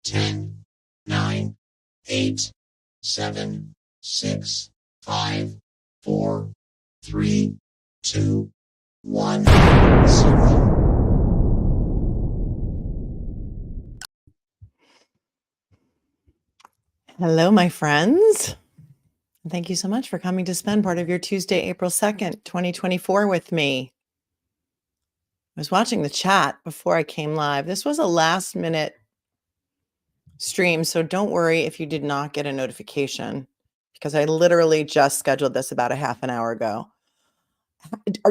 10, 9, 8, 7, 6, 5, 4, 3, 2, 1, 0. Hello, my friends. Thank you so much for coming to spend part of your Tuesday, April 2nd, 2024 with me. I was watching the chat before I came live. This was a last minute stream, so don't worry if you did not get a notification because I literally just scheduled this about a half an hour ago.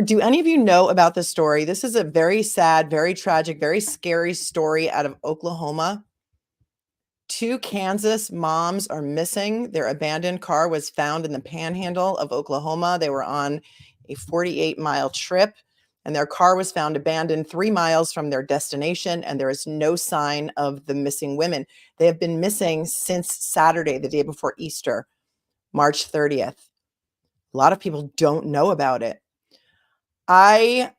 Do any of you know about this story? This is a very sad, very tragic, very scary story out of Oklahoma. 2 Kansas moms are missing. Their abandoned car was found in the panhandle of Oklahoma. They were on a 48-mile trip, and their car was found abandoned 3 miles from their destination, and there is no sign of the missing women. They have been missing since Saturday, the day before Easter, March 30th. A lot of people don't know about it. I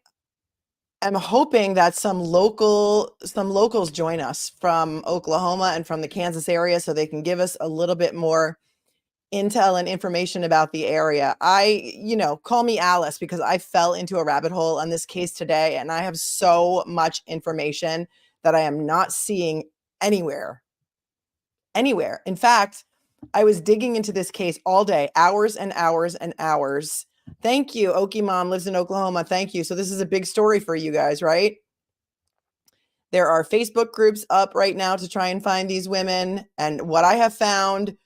am hoping that some locals join us from Oklahoma and from the Kansas area so they can give us a little bit more intel and information about the area. Call me Alice because I fell into a rabbit hole on this case today and I have so much information that I am not seeing anywhere. In fact, I was digging into this case all day, hours and hours and hours. Thank you. Okie Mom lives in Oklahoma. Thank you. So this is a big story for you guys, right? There are Facebook groups up right now to try and find these women. And what I have found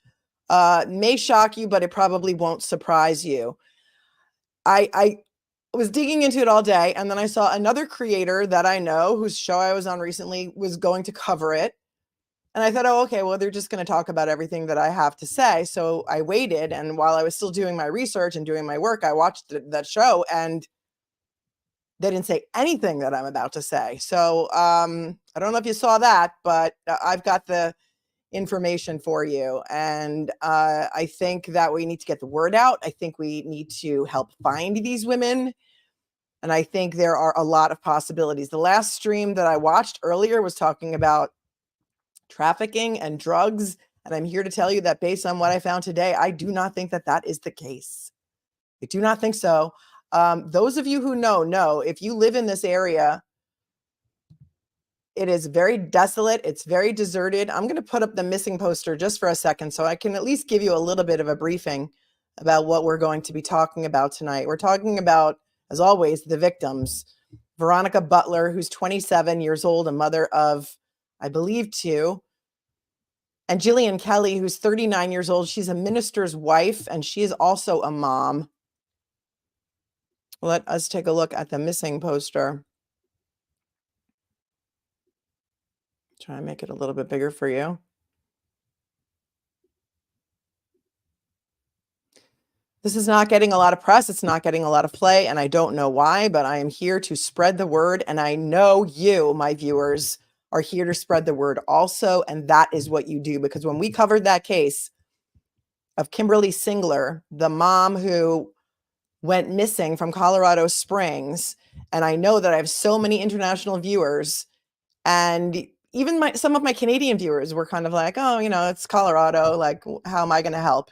may shock you, but it probably won't surprise you. I was digging into it all day. And then I saw another creator that I know whose show I was on recently was going to cover it. And I thought, oh, okay, well, they're just going to talk about everything that I have to say. So I waited. And while I was still doing my research and doing my work, I watched that show and they didn't say anything that I'm about to say. So I don't know if you saw that, but I've got the information for you. And I think that we need to get the word out. I think we need to help find these women. And I think there are a lot of possibilities. The last stream that I watched earlier was talking about trafficking and drugs. And I'm here to tell you that based on what I found today, I do not think that that is the case. I do not think so. Those of you who know, if you live in this area, it is very desolate. It's very deserted. I'm going to put up the missing poster just for a second so I can at least give you a little bit of a briefing about what we're going to be talking about tonight. We're talking about, as always, the victims. Veronica Butler, who's 27 years old, a mother of, I believe, 2. And Jilian Kelley, who's 39 years old. She's a minister's wife, and she is also a mom. Let us take a look at the missing poster. Try and make it a little bit bigger for you. This is not getting a lot of press. It's not getting a lot of play, and I don't know why, but I am here to spread the word, and I know you, my viewers, are here to spread the word also, and that is what you do, because when we covered that case of Kimberly Singler, the mom who went missing from Colorado Springs, and I know that I have so many international viewers, and even some of my Canadian viewers were kind of like, oh, it's Colorado, like, how am I going to help?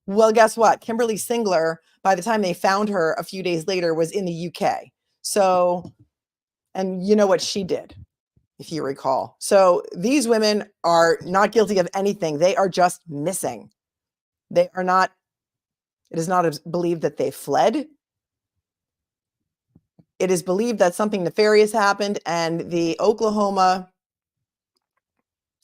Well, guess what? Kimberly Singler, by the time they found her a few days later, was in the UK. So, and you know what she did, if you recall. So these women are not guilty of anything. They are just missing. They are not, it is not believed that they fled. It is believed that something nefarious happened, and the Oklahoma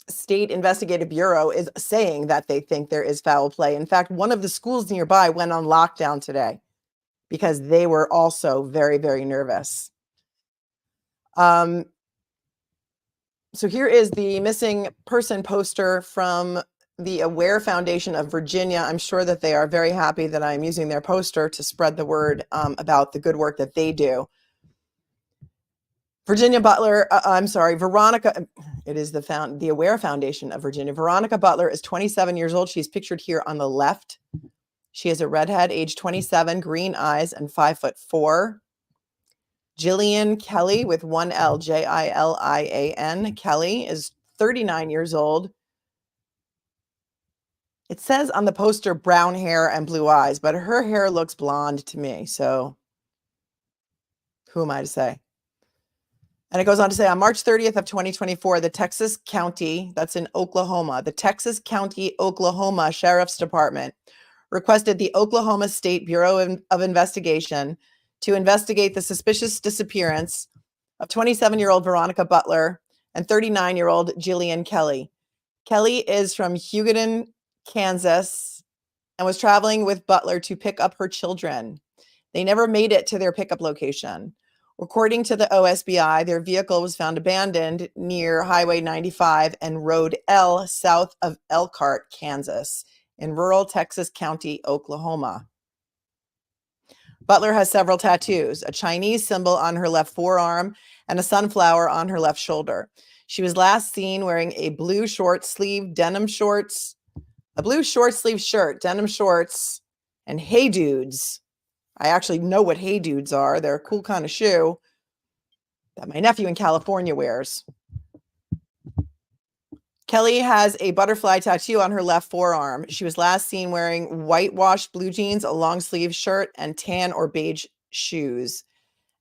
State Investigative Bureau is saying that they think there is foul play. In fact, one of the schools nearby went on lockdown today because they were also very, very nervous. So here is the missing person poster from the Aware Foundation of Virginia. I'm sure that they are very happy that I'm using their poster to spread the word about the good work that they do. Veronica, it is the Aware Foundation of Virginia. Veronica Butler is 27 years old. She's pictured here on the left. She is a redhead, age 27, green eyes, and 5'4". Jilian Kelley with one L, Jilian. Kelley is 39 years old. It says on the poster brown hair and blue eyes, but her hair looks blonde to me. So who am I to say? And it goes on to say on March 30th of 2024, the Texas County, that's in Oklahoma, the Texas County, Oklahoma Sheriff's Department requested the Oklahoma State Bureau of Investigation to investigate the suspicious disappearance of 27-year-old Veronica Butler and 39-year-old Jilian Kelley. Kelley is from Hugoton, Kansas, and was traveling with Butler to pick up her children. They never made it to their pickup location. According to the OSBI, their vehicle was found abandoned near Highway 95 and Road L south of Elkhart, Kansas, in rural Texas County, Oklahoma. Butler has several tattoos, a Chinese symbol on her left forearm and a sunflower on her left shoulder. She was last seen wearing a blue short-sleeve denim shorts, a blue short-sleeve shirt, denim shorts, and Hey Dudes. I actually know what Hey Dudes are. They're a cool kind of shoe that my nephew in California wears. Kelley has a butterfly tattoo on her left forearm. She was last seen wearing whitewashed blue jeans, a long sleeve shirt, and tan or beige shoes.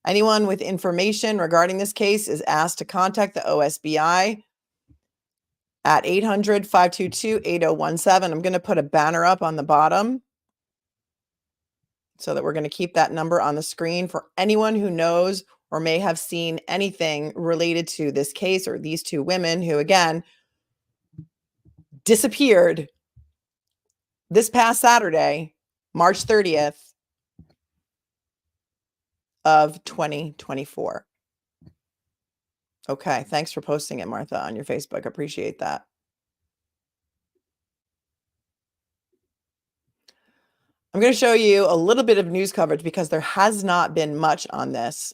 Anyone with information regarding this case is asked to contact the OSBI at 800-522-8017. I'm going to put a banner up on the bottom so that we're going to keep that number on the screen for anyone who knows or may have seen anything related to this case or these two women who, again, disappeared this past Saturday, March 30th of 2024. Okay, thanks for posting it, Martha, on your Facebook. Appreciate that. I'm going to show you a little bit of news coverage because there has not been much on this.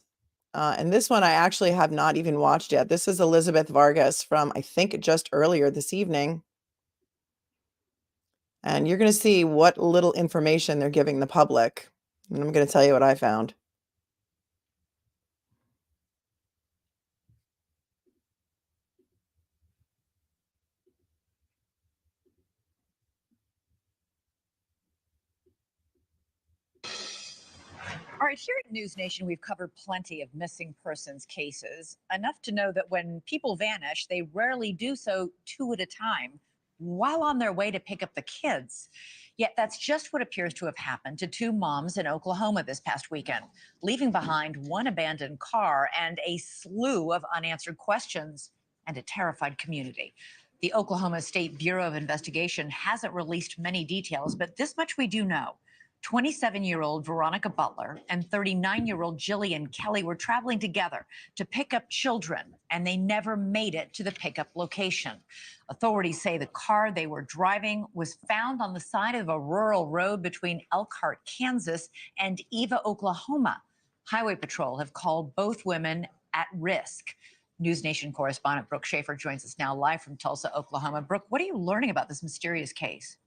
And this one I actually have not even watched yet. This is Elizabeth Vargas from, I think, just earlier this evening. And you're going to see what little information they're giving the public. And I'm going to tell you what I found. All right, here at News Nation, we've covered plenty of missing persons cases, enough to know that when people vanish, they rarely do so two at a time while on their way to pick up the kids. Yet that's just what appears to have happened to two moms in Oklahoma this past weekend, leaving behind one abandoned car and a slew of unanswered questions and a terrified community. The Oklahoma State Bureau of Investigation hasn't released many details, but this much we do know. 27-year-old Veronica Butler and 39-year-old Jilian Kelley were traveling together to pick up children, and they never made it to the pickup location. Authorities say the car they were driving was found on the side of a rural road between Elkhart, Kansas, and Eva, Oklahoma. Highway Patrol have called both women at risk. News Nation correspondent Brooke Schaefer joins us now live from Tulsa, Oklahoma. Brooke, what are you learning about this mysterious case?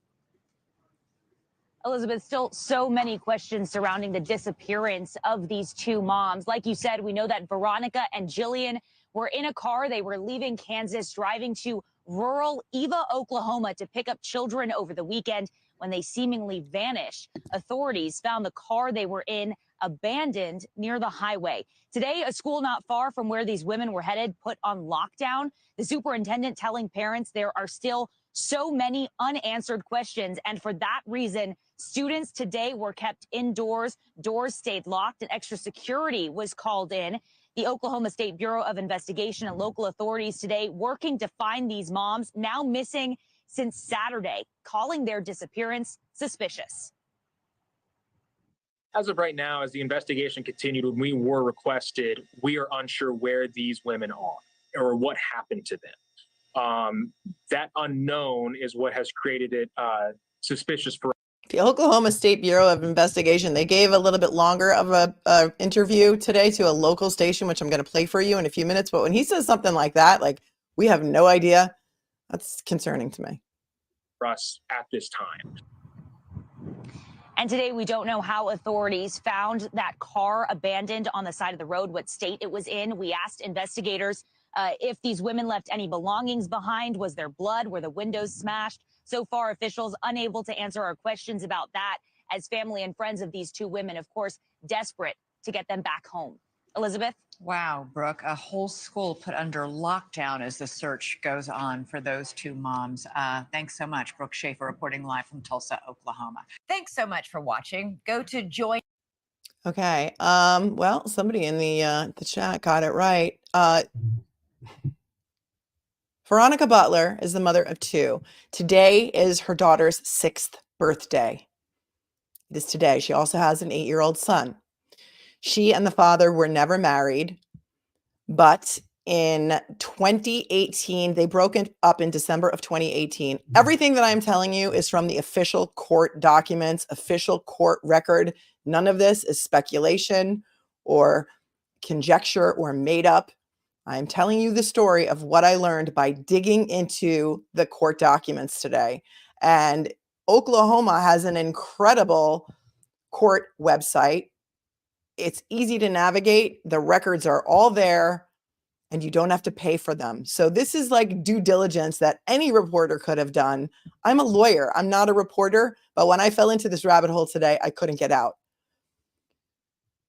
Elizabeth, still so many questions surrounding the disappearance of these two moms. Like you said, we know that Veronica and Jilian were in a car. They were leaving Kansas, driving to rural Eva, Oklahoma to pick up children over the weekend when they seemingly vanished. Authorities found the car they were in abandoned near the highway. Today, a school not far from where these women were headed put on lockdown. The superintendent telling parents there are still so many unanswered questions, and for that reason, students today were kept indoors, doors stayed locked, and extra security was called in. The Oklahoma State Bureau of Investigation and local authorities today working to find these moms now missing since Saturday, calling their disappearance suspicious. As of right now, as the investigation continued, when we were requested, we are unsure where these women are or what happened to them. That unknown is what has created it suspicious for The Oklahoma State Bureau of Investigation, they gave a little bit longer of a interview today to a local station, which I'm going to play for you in a few minutes. But when he says something like that, like we have no idea, that's concerning to me. For us at this time. And today, we don't know how authorities found that car abandoned on the side of the road, what state it was in. We asked investigators if these women left any belongings behind. Was there blood? Were the windows smashed? So far, officials unable to answer our questions about that, as family and friends of these two women, of course, desperate to get them back home. Elizabeth? Wow, Brooke, a whole school put under lockdown as the search goes on for those two moms. Thanks so much, Brooke Schaefer, reporting live from Tulsa, Oklahoma. Thanks so much for watching. Go to join. Okay. Well, somebody in the chat got it right. Veronica Butler is the mother of two. Today is her daughter's 6th birthday. It is today. She also has an 8-year-old son. She and the father were never married, but in 2018, they broke up in December of 2018. Everything that I'm telling you is from the official court documents, official court record. None of this is speculation or conjecture or made up. I'm telling you the story of what I learned by digging into the court documents today. And Oklahoma has an incredible court website. It's easy to navigate. The records are all there and you don't have to pay for them. So this is like due diligence that any reporter could have done. I'm a lawyer. I'm not a reporter, but when I fell into this rabbit hole today, I couldn't get out.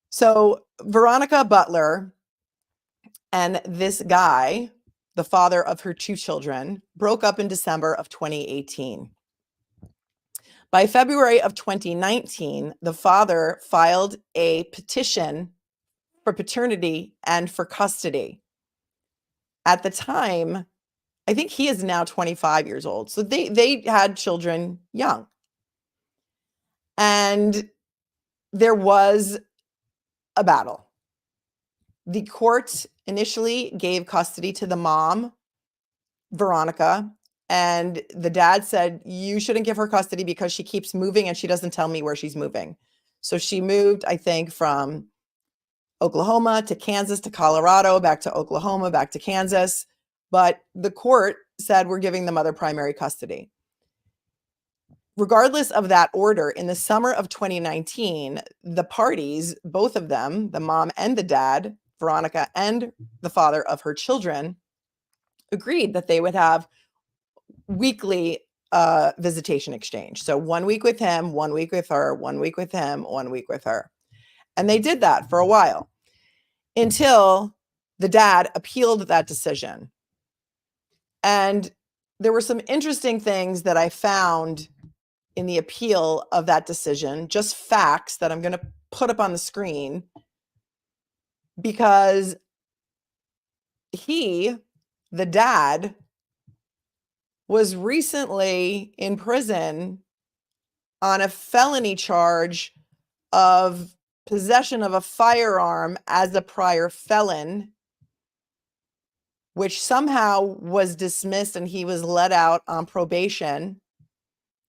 So Veronica Butler and this guy, the father of her two children, broke up in December of 2018. By February of 2019, the father filed a petition for paternity and for custody. At the time, I think he is now 25 years old. So they had children young. And there was a battle. The court initially gave custody to the mom, Veronica, and the dad said, you shouldn't give her custody because she keeps moving and she doesn't tell me where she's moving. So she moved, I think, from Oklahoma to Kansas to Colorado, back to Oklahoma, back to Kansas. But the court said we're giving the mother primary custody. Regardless of that order, in the summer of 2019, the parties, both of them, the mom and the dad, Veronica and the father of her children, agreed that they would have weekly visitation exchange. So 1 week with him, 1 week with her, 1 week with him, 1 week with her. And they did that for a while until the dad appealed that decision. And there were some interesting things that I found in the appeal of that decision, just facts that I'm going to put up on the screen, because he, the dad, was recently in prison on a felony charge of possession of a firearm as a prior felon, which somehow was dismissed and he was let out on probation.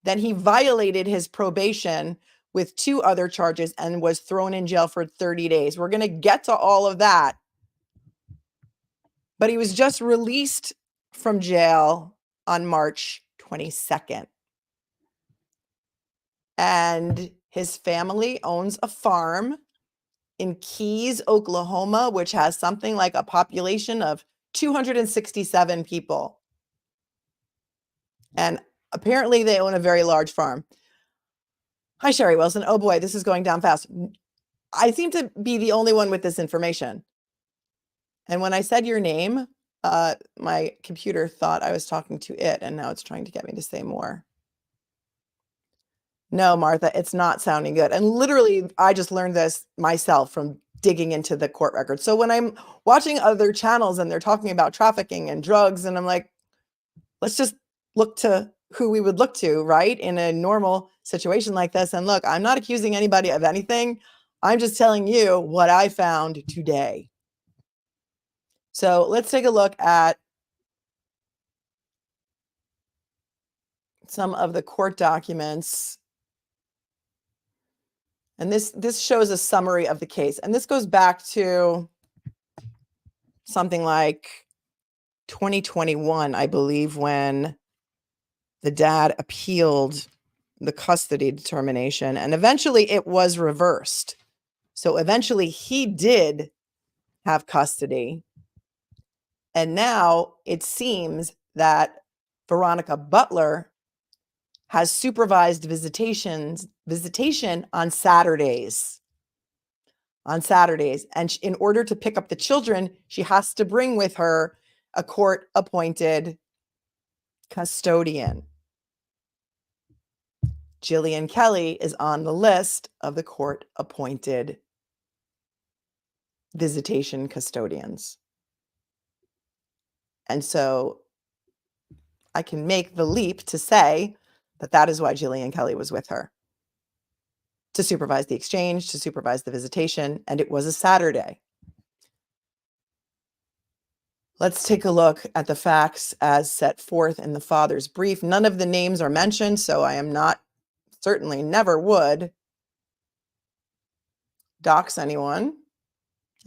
Then he violated his probation with 2 other charges and was thrown in jail for 30 days. We're going to get to all of that. But he was just released from jail on March 22nd. And his family owns a farm in Keys, Oklahoma, which has something like a population of 267 people. And apparently they own a very large farm. Hi, Sherry Wilson. Oh boy, this is going down fast. I seem to be the only one with this information. And when I said your name, my computer thought I was talking to it, and now it's trying to get me to say more. No, Martha, it's not sounding good. And literally, I just learned this myself from digging into the court records. So when I'm watching other channels and they're talking about trafficking and drugs, and I'm like, let's just look to who we would look to, right? In a normal situation like this. And look, I'm not accusing anybody of anything. I'm just telling you what I found today. So let's take a look at some of the court documents. And this shows a summary of the case. And this goes back to something like 2021, I believe, when the dad appealed the custody determination. And eventually it was reversed. So eventually he did have custody. And now it seems that Veronica Butler has supervised visitation on Saturdays. And in order to pick up the children, she has to bring with her a court-appointed custodian. Jilian Kelley is on the list of the court-appointed visitation custodians. And so I can make the leap to say that that is why Jilian Kelley was with her, to supervise the exchange, to supervise the visitation, and it was a Saturday. Let's take a look at the facts as set forth in the father's brief. None of the names are mentioned, so I am not, certainly never would, dox anyone.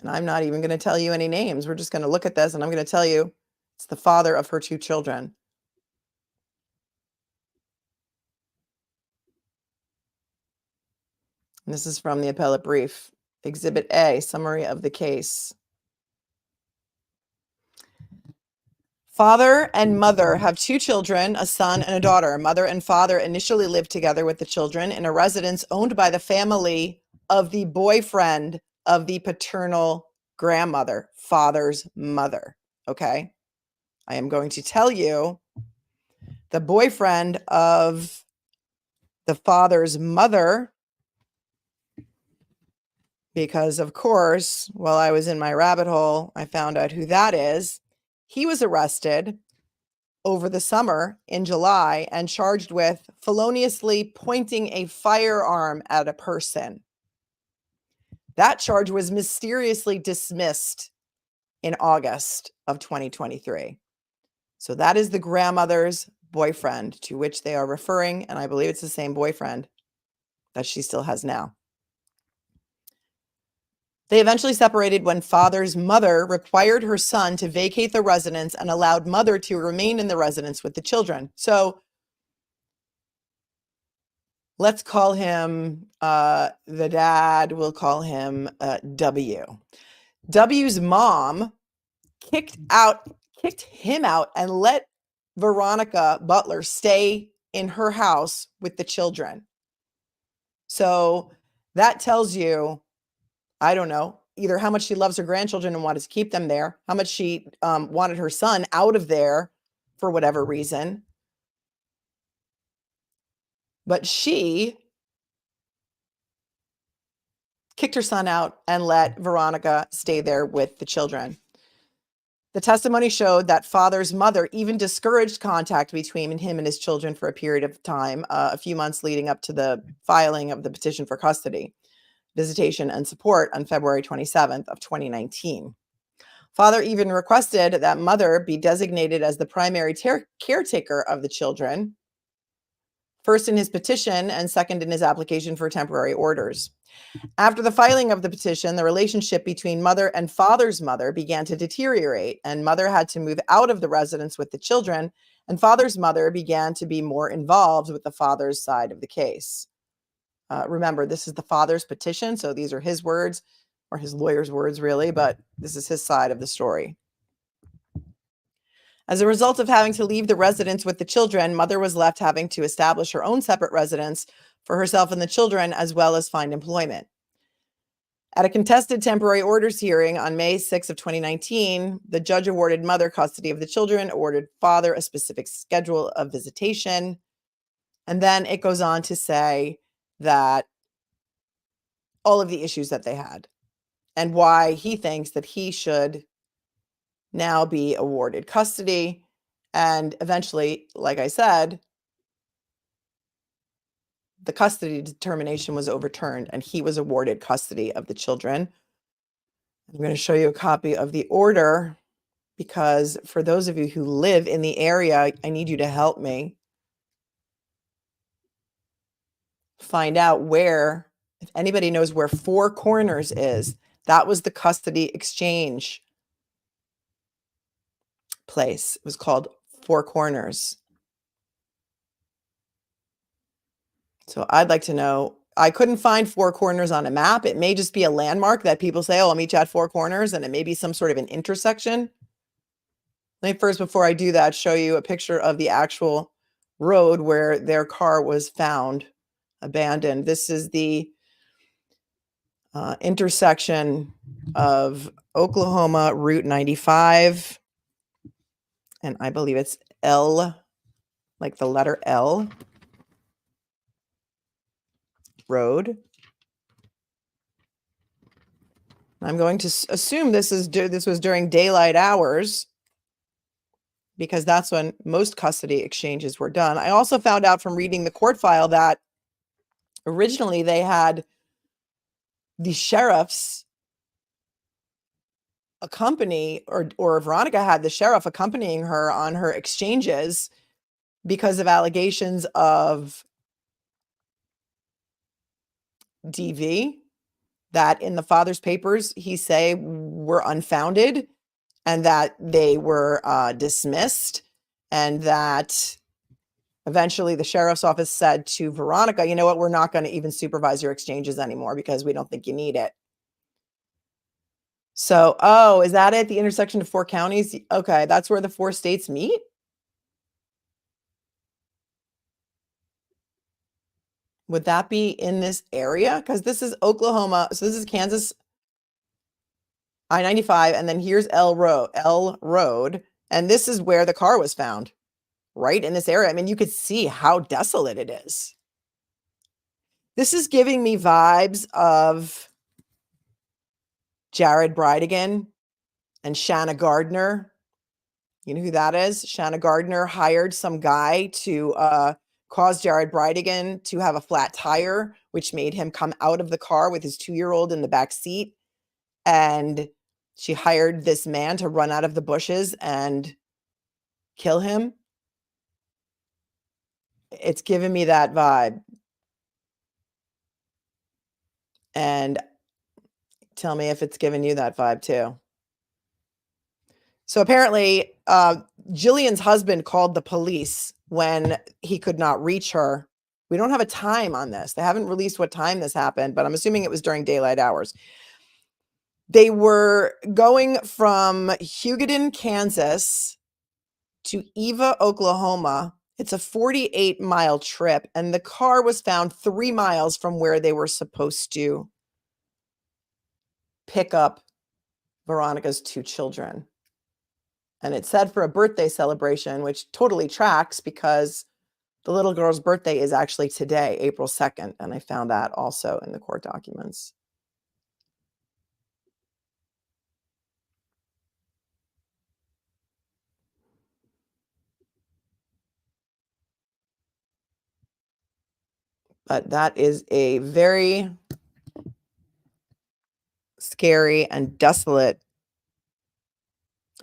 And I'm not even going to tell you any names. We're just going to look at this and I'm going to tell you it's the father of her 2 children. And this is from the appellate brief. Exhibit A, summary of the case. Father and mother have 2 children, a son and a daughter. Mother and father initially lived together with the children in a residence owned by the family of the boyfriend of the paternal grandmother, father's mother. Okay. I am going to tell you the boyfriend of the father's mother, because of course, while I was in my rabbit hole, I found out who that is. He was arrested over the summer in July and charged with feloniously pointing a firearm at a person. That charge was mysteriously dismissed in August of 2023. So that is the grandmother's boyfriend to which they are referring, and I believe it's the same boyfriend that she still has now. They eventually separated when father's mother required her son to vacate the residence and allowed mother to remain in the residence with the children. So let's call him, the dad, we'll call him W. W's mom kicked him out and let Veronica Butler stay in her house with the children. So that tells you, I don't know, either how much she loves her grandchildren and wanted to keep them there, how much she wanted her son out of there for whatever reason. But she kicked her son out and let Veronica stay there with the children. The testimony showed that father's mother even discouraged contact between him and his children for a period of time, a few months leading up to the filing of the petition for custody, visitation, and support on February 27th of 2019. Father even requested that mother be designated as the primary caretaker of the children, first in his petition and second in his application for temporary orders. After the filing of the petition, the relationship between mother and father's mother began to deteriorate, and mother had to move out of the residence with the children, and father's mother began to be more involved with the father's side of the case. Remember, this is the father's petition, so these are his words, or his lawyer's words, really, but this is his side of the story. As a result of having to leave the residence with the children, mother was left having to establish her own separate residence for herself and the children, as well as find employment. At a contested temporary orders hearing on May 6 of 2019, the judge awarded mother custody of the children, awarded father a specific schedule of visitation, and then it goes on to say that all of the issues that they had and why he thinks that he should now be awarded custody. And eventually, like I said, the custody determination was overturned and he was awarded custody of the children. I'm going to show you a copy of the order because for those of you who live in the area, I need you to help me find out where, if anybody knows where Four Corners is. That was the custody exchange place. It was called Four Corners. So I'd like to know, I couldn't find Four Corners on a map. It may just be a landmark that people say, oh, I'll meet you at Four Corners, and it may be some sort of an intersection. Let me first, before I do that, show you a picture of the actual road where their car was found abandoned. This is the intersection of Oklahoma Route 95, and I believe it's L, like the letter L road. I'm going to assume this was during daylight hours, because that's when most custody exchanges were done. I also found out from reading the court file that originally they had the sheriffs accompany, or Veronica had the sheriff accompanying her on her exchanges because of allegations of DV that in the father's papers he say were unfounded, and that they were dismissed, and that eventually the sheriff's office said to Veronica, you know what, we're not going to even supervise your exchanges anymore because we don't think you need it. So, oh, is that it? The intersection of 4 counties? Okay, that's where the 4 states meet? Would that be in this area? Because this is Oklahoma. So this is Kansas I-95, and then here's L Road, and this is where the car was found, right in this area. I mean, you could see how desolate it is. This is giving me vibes of Jared Bridegan and Shanna Gardner. You know who that is? Shanna Gardner hired some guy to cause Jared Bridegan to have a flat tire, which made him come out of the car with his 2-year-old in the back seat. And she hired this man to run out of the bushes and kill him. It's giving me that vibe. And tell me if it's giving you that vibe too. So apparently, Jillian's husband called the police when he could not reach her. We don't have a time on this. They haven't released what time this happened, but I'm assuming it was during daylight hours. They were going from Hugoton, Kansas to Eva, Oklahoma. It's a 48-mile trip, and the car was found 3 miles from where they were supposed to pick up Veronica's 2 children. And it said for a birthday celebration, which totally tracks because the little girl's birthday is actually today, April 2nd. And I found that also in the court documents. But that is a very scary and desolate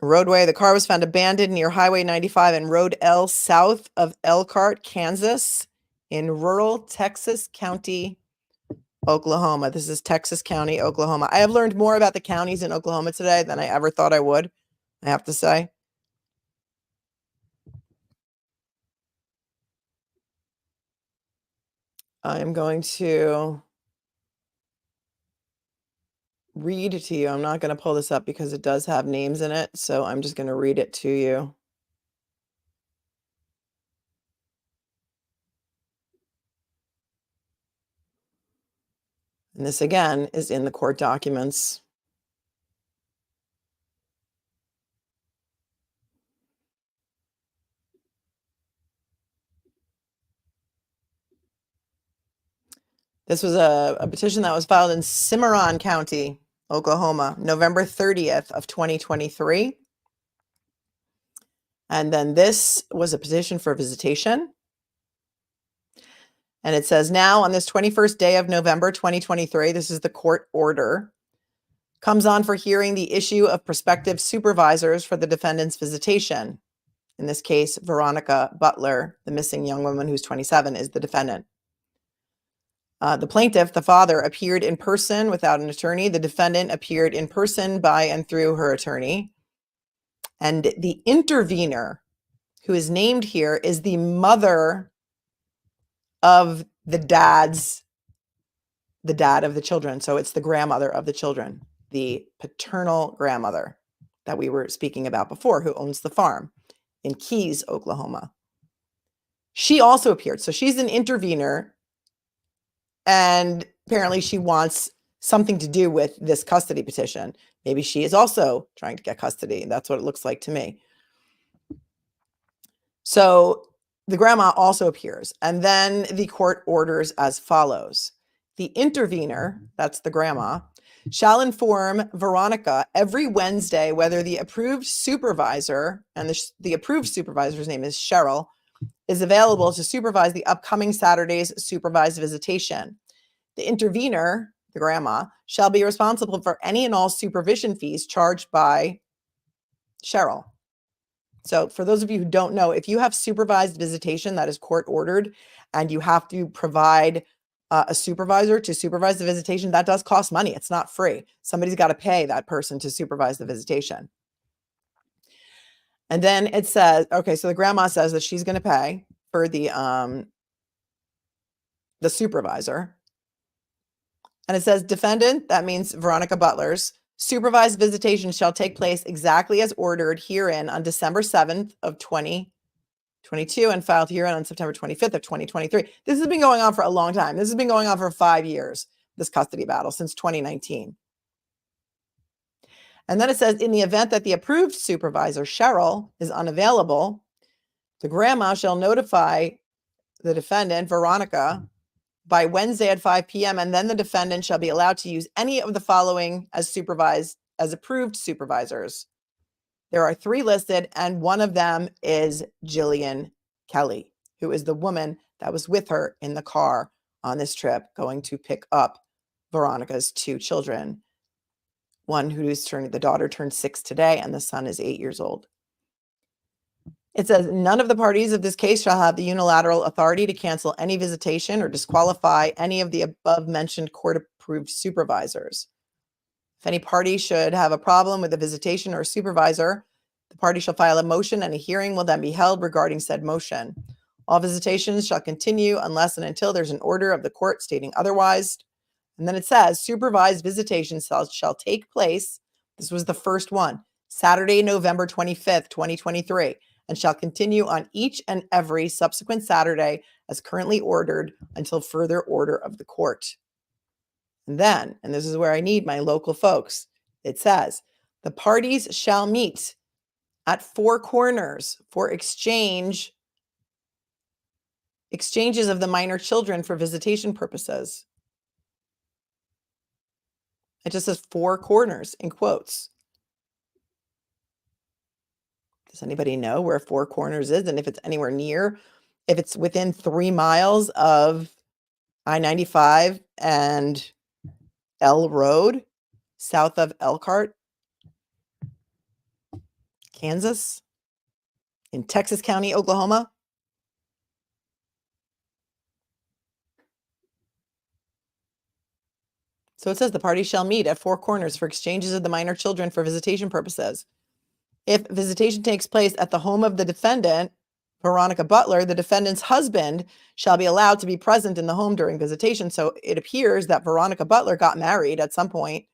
roadway. The car was found abandoned near Highway 95 and Road L south of Elkhart, Kansas, in rural Texas County, Oklahoma. This is Texas County, Oklahoma. I have learned more about the counties in Oklahoma today than I ever thought I would, I have to say. I'm going to read to you. I'm not going to pull this up because it does have names in it. So I'm just going to read it to you. And this again is in the court documents. This was a petition that was filed in Cimarron County, Oklahoma, November 30th of 2023. And then this was a petition for visitation. And it says, now on this 21st day of November 2023, this is the court order, comes on for hearing the issue of prospective supervisors for the defendant's visitation. In this case, Veronica Butler, the missing young woman who's 27, is the defendant. The plaintiff, the father, appeared in person without an attorney. The defendant appeared in person by and through her attorney. And the intervener, who is named here, is the mother of the dad of the children. So it's the grandmother of the children, the paternal grandmother. that we were speaking about before, who owns the farm in Keys, Oklahoma. She also appeared. So she's an intervener, and apparently she wants something to do with this custody petition. Maybe she is also trying to get custody. That's what it looks like to me. So the grandma also appears, and then the court orders as follows. The intervener, that's the grandma, shall inform Veronica every Wednesday whether the approved supervisor, and the approved supervisor's name is Cheryl, is available to supervise the upcoming Saturday's supervised visitation. The intervener, the grandma, shall be responsible for any and all supervision fees charged by Cheryl. So for those of you who don't know, if you have supervised visitation that is court ordered and you have to provide a supervisor to supervise the visitation, that does cost money. It's not free. Somebody's got to pay that person to supervise the visitation. And then it says, okay, so the grandma says that she's going to pay for the supervisor. And it says defendant, that means Veronica Butler's supervised visitation shall take place exactly as ordered herein on December 7th of 2022 and filed herein on September 25th of 2023. This has been going on for a long time. This has been going on for 5 years, this custody battle, since 2019. And then it says, in the event that the approved supervisor, Cheryl, is unavailable, the grandma shall notify the defendant, Veronica, by Wednesday at 5 p.m. And then the defendant shall be allowed to use any of the following as approved supervisors. There are 3 listed, and one of them is Jilian Kelley, who is the woman that was with her in the car on this trip going to pick up Veronica's 2 children. One the daughter turned 6 today, and the son is 8 years old. It says, none of the parties of this case shall have the unilateral authority to cancel any visitation or disqualify any of the above-mentioned court-approved supervisors. If any party should have a problem with a visitation or supervisor, the party shall file a motion, and a hearing will then be held regarding said motion. All visitations shall continue unless and until there's an order of the court stating otherwise. And then it says, supervised visitation shall take place, this was the first one, Saturday, November 25th, 2023, and shall continue on each and every subsequent Saturday as currently ordered until further order of the court. And then, and this is where I need my local folks, it says, the parties shall meet at 4 corners for exchanges of the minor children for visitation purposes. It just says 4 corners in quotes. Does anybody know where 4 corners is? And if it's anywhere near, if it's within 3 miles of I-95 and L Road, south of Elkhart, Kansas, in Texas County, Oklahoma. So it says the parties shall meet at 4 corners for exchanges of the minor children for visitation purposes. If visitation takes place at the home of the defendant, Veronica Butler, the defendant's husband shall be allowed to be present in the home during visitation. So it appears that Veronica Butler got married at some point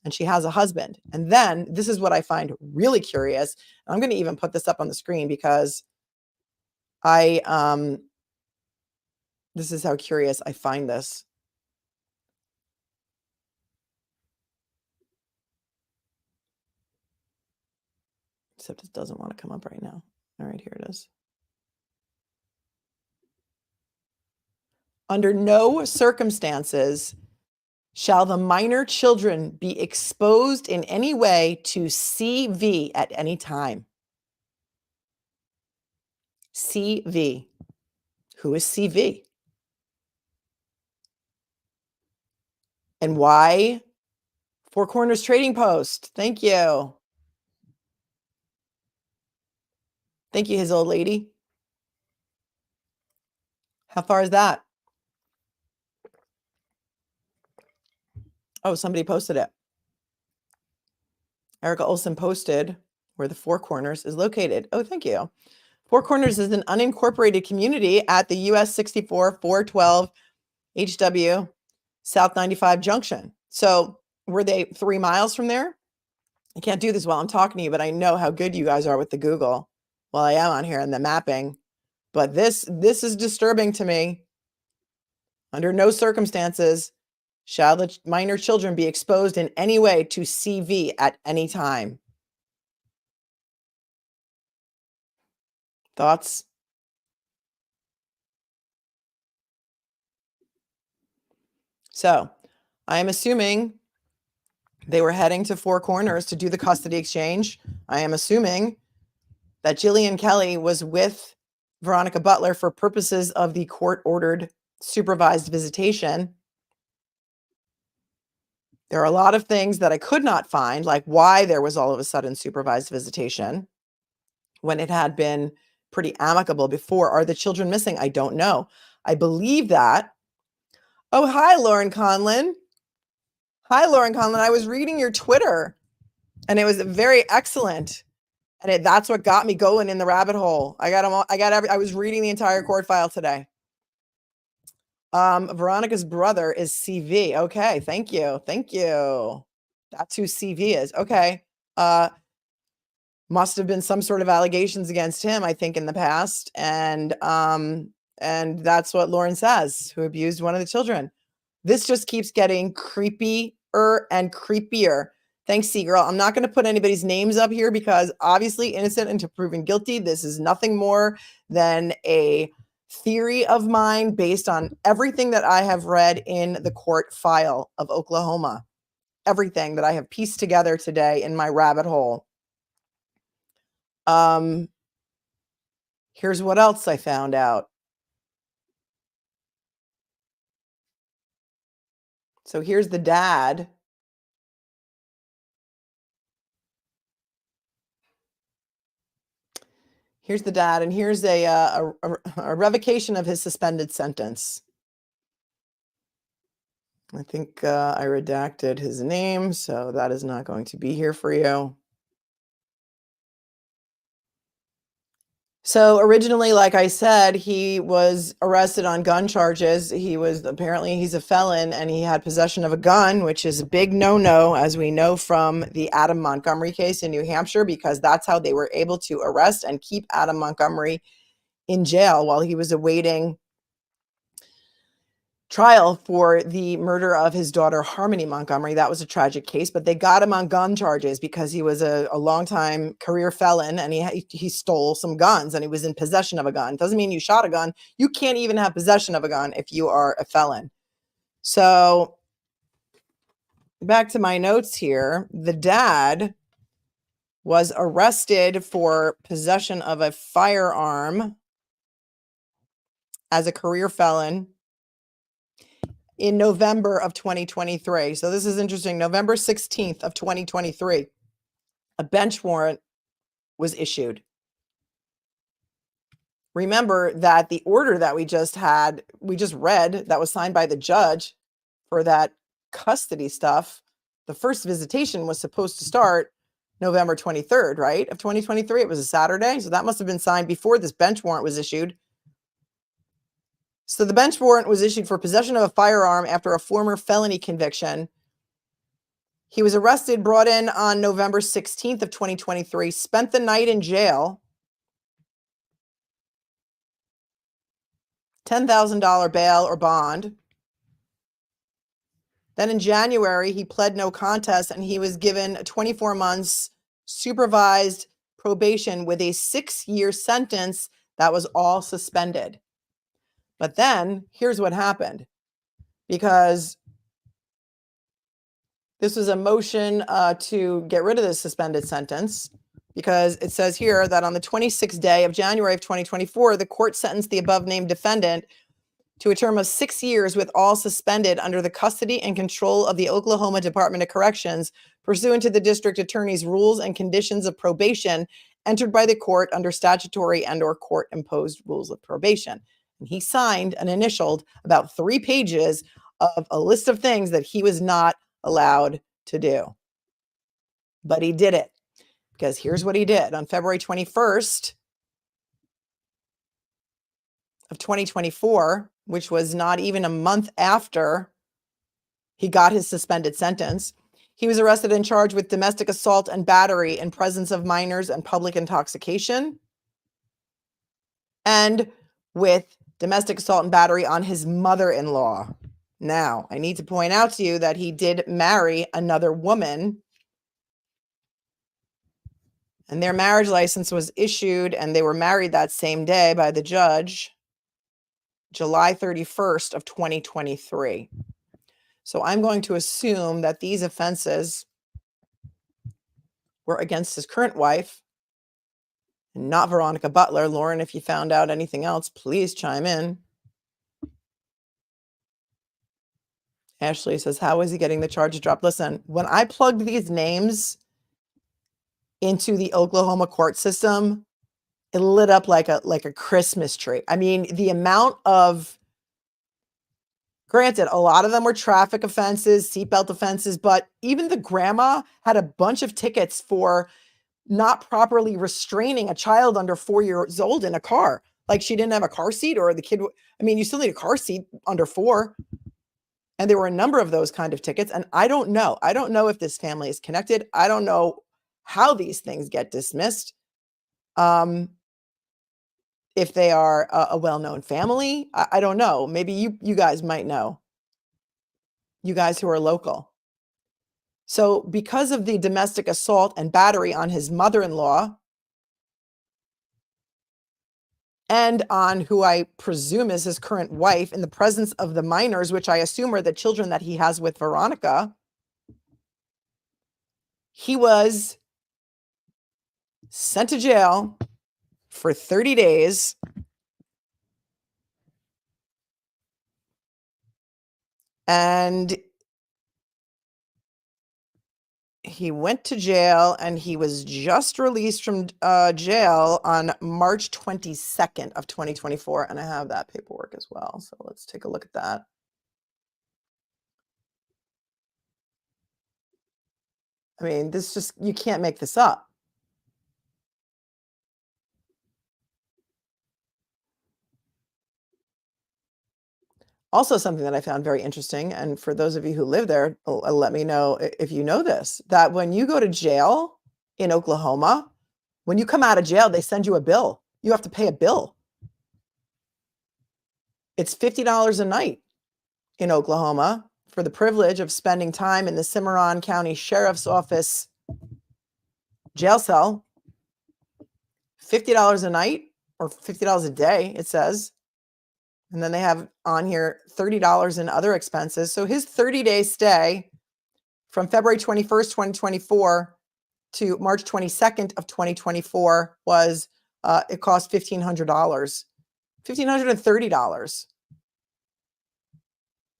and she has a husband. And then this is what I find really curious. I'm going to even put this up on the screen because this is how curious I find this. Except it doesn't want to come up right now. All right, here it is. Under no circumstances shall the minor children be exposed in any way to CV at any time. CV. Who is CV? And why? 4 Corners Trading Post. Thank you. Thank you, his old lady. How far is that? Oh, somebody posted it. Erica Olson posted where the 4 Corners is located. Oh, thank you. 4 Corners is an unincorporated community at the US 64 412 HW South 95 Junction. So were they 3 miles from there? I can't do this while I'm talking to you, but I know how good you guys are with the Google while I am on here and the mapping. But this is disturbing to me. Under no circumstances shall the minor children be exposed in any way to CV at any time. Thoughts? So I am assuming they were heading to Four Corners to do the custody exchange. I am assuming that Jilian Kelley was with Veronica Butler for purposes of the court-ordered supervised visitation. There are a lot of things that I could not find, like why there was all of a sudden supervised visitation when it had been pretty amicable before. Are the children missing? I don't know. I believe that. Oh, hi, Lauren Conlon. Hi, Lauren Conlon. I was reading your Twitter and it was very excellent. And that's what got me going in the rabbit hole. I was reading the entire court file today. Veronica's brother is CV. Okay, thank you. Thank you. That's who CV is. Okay. Must have been some sort of allegations against him, I think, in the past. And that's what Lauren says, who abused one of the children. This just keeps getting creepier and creepier. Thanks, C-Girl. I'm not going to put anybody's names up here because obviously innocent until proven guilty. This is nothing more than a theory of mine based on everything that I have read in the court file of Oklahoma. Everything that I have pieced together today in my rabbit hole. Here's what else I found out. So here's the dad. Here's the dad, and here's a revocation of his suspended sentence. I think I redacted his name, so that is not going to be here for you. So originally, like I said, he was arrested on gun charges. Apparently he's a felon and he had possession of a gun, which is a big no-no, as we know from the Adam Montgomery case in New Hampshire, because that's how they were able to arrest and keep Adam Montgomery in jail while he was awaiting trial for the murder of his daughter, Harmony Montgomery. That was a tragic case, but they got him on gun charges because he was a longtime career felon and he stole some guns and he was in possession of a gun. Doesn't mean you shot a gun. You can't even have possession of a gun if you are a felon. So back to my notes here. The dad was arrested for possession of a firearm as a career felon in November of 2023. So this is interesting. November 16th of 2023, a bench warrant was issued. Remember that the order that we just read, that was signed by the judge for that custody stuff, the first visitation was supposed to start November 23rd, right, of 2023. It was a Saturday. So that must have been signed before this bench warrant was issued. So the bench warrant was issued for possession of a firearm after a former felony conviction. He was arrested, brought in on November 16th of 2023, spent the night in jail, $10,000 bail or bond. Then in January, he pled no contest and he was given 24 months supervised probation with a 6-year sentence that was all suspended. But then here's what happened, because this was a motion to get rid of the suspended sentence, because it says here that on the 26th day of January of 2024, the court sentenced the above named defendant to a term of 6 years with all suspended under the custody and control of the Oklahoma Department of Corrections, pursuant to the district attorney's rules and conditions of probation entered by the court under statutory and or court imposed rules of probation. And he signed and initialed about 3 pages of a list of things that he was not allowed to do. But he did it, because here's what he did. On February 21st of 2024, which was not even a month after he got his suspended sentence, He was arrested and charged with domestic assault and battery in presence of minors and public intoxication, and with domestic assault and battery on his mother-in-law. Now, I need to point out to you that he did marry another woman, and their marriage license was issued, and they were married that same day by the judge, July 31st of 2023. So I'm going to assume that these offenses were against his current wife, and not Veronica Butler. Lauren, if you found out anything else, please chime in. Ashley says, how is he getting the charges dropped? Listen, when I plugged these names into the Oklahoma court system, it lit up like a Christmas tree. I mean, the amount of, granted, a lot of them were traffic offenses, seatbelt offenses, but even the grandma had a bunch of tickets for not properly restraining a child under 4 years old in a car. Like she didn't have a car seat, or the kid, I mean, you still need a car seat under 4. And there were a number of those kind of tickets. And I don't know. I don't know if this family is connected. I don't know how these things get dismissed. If they are a well-known family, I don't know. Maybe you guys might know. You guys who are local. So because of the domestic assault and battery on his mother-in-law, and on who I presume is his current wife, in the presence of the minors, which I assume are the children that he has with Veronica, he was sent to jail for 30 days. And he went to jail, and he was just released from jail on March 22nd of 2024. And I have that paperwork as well. So let's take a look at that. I mean, this just, you can't make this up. Also, something that I found very interesting, and for those of you who live there, let me know if you know this, that when you go to jail in Oklahoma, when you come out of jail, they send you a bill. You have to pay a bill. It's $50 a night in Oklahoma for the privilege of spending time in the Cimarron County Sheriff's Office jail cell. $50 a night, or $50 a day, it says. And then they have on here $30 in other expenses. So his 30-day stay from February 21st, 2024 to March 22nd of 2024 was, it cost $1,500, $1,530.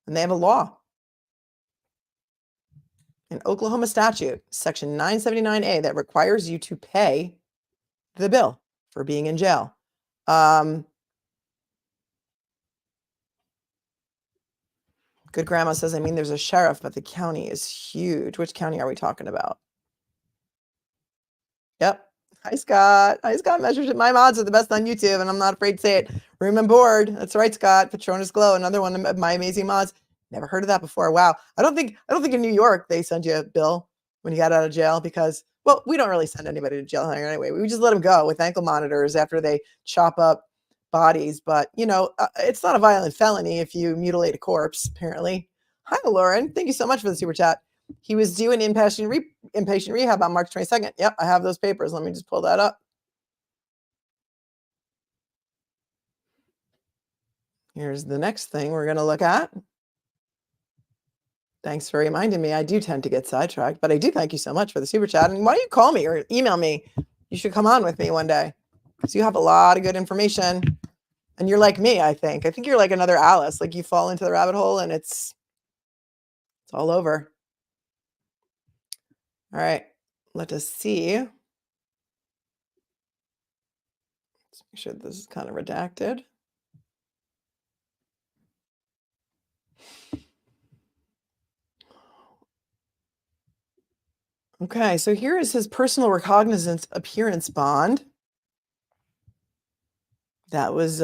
And they have a law. An Oklahoma statute, section 979A, that requires you to pay the bill for being in jail. Good Grandma says, I mean, there's a sheriff, but the county is huge. Which county are we talking about? Yep. Hi, Scott. Hi, Scott Measures. My mods are the best on YouTube, and I'm not afraid to say it. Room and Board. That's right, Scott. Patronus Glow, another one of my amazing mods. Never heard of that before. Wow. I don't think in New York they send you a bill when you got out of jail, because, well, we don't really send anybody to jail here anyway. We just let them go with ankle monitors after they chop up bodies. But, you know, it's not a violent felony if you mutilate a corpse, apparently. Hi, Lauren. Thank you so much for the super chat. He was due in inpatient rehab on March 22nd. Yep, I have those papers. Let me just pull that up. Here's the next thing we're going to look at. Thanks for reminding me. I do tend to get sidetracked, but I do thank you so much for the super chat. And why don't you call me or email me? You should come on with me one day, because you have a lot of good information. And you're like me, I think. I think you're like another Alice. Like, you fall into the rabbit hole and it's all over. All right, let us see. Let's make sure this is kind of redacted. Okay, so here is his personal recognizance appearance bond. That was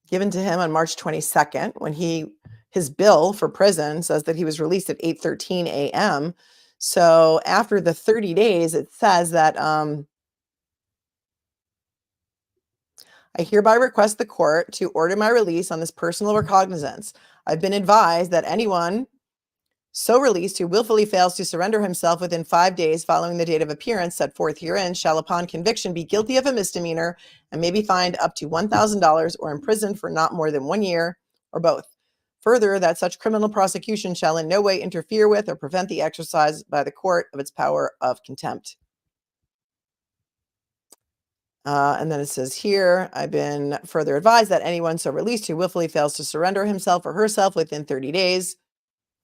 given to him on March 22nd when he his bill for prison says that he was released at 8:13 a.m. So after the 30 days, it says that I hereby request the court to order my release on this personal recognizance. I've been advised that anyone so released who willfully fails to surrender himself within 5 days following the date of appearance set forth herein shall upon conviction be guilty of a misdemeanor and may be fined up to $1,000 or imprisoned for not more than 1 year or both. Further, that such criminal prosecution shall in no way interfere with or prevent the exercise by the court of its power of contempt. And then it says here, I've been further advised that anyone so released who willfully fails to surrender himself or herself within 30 days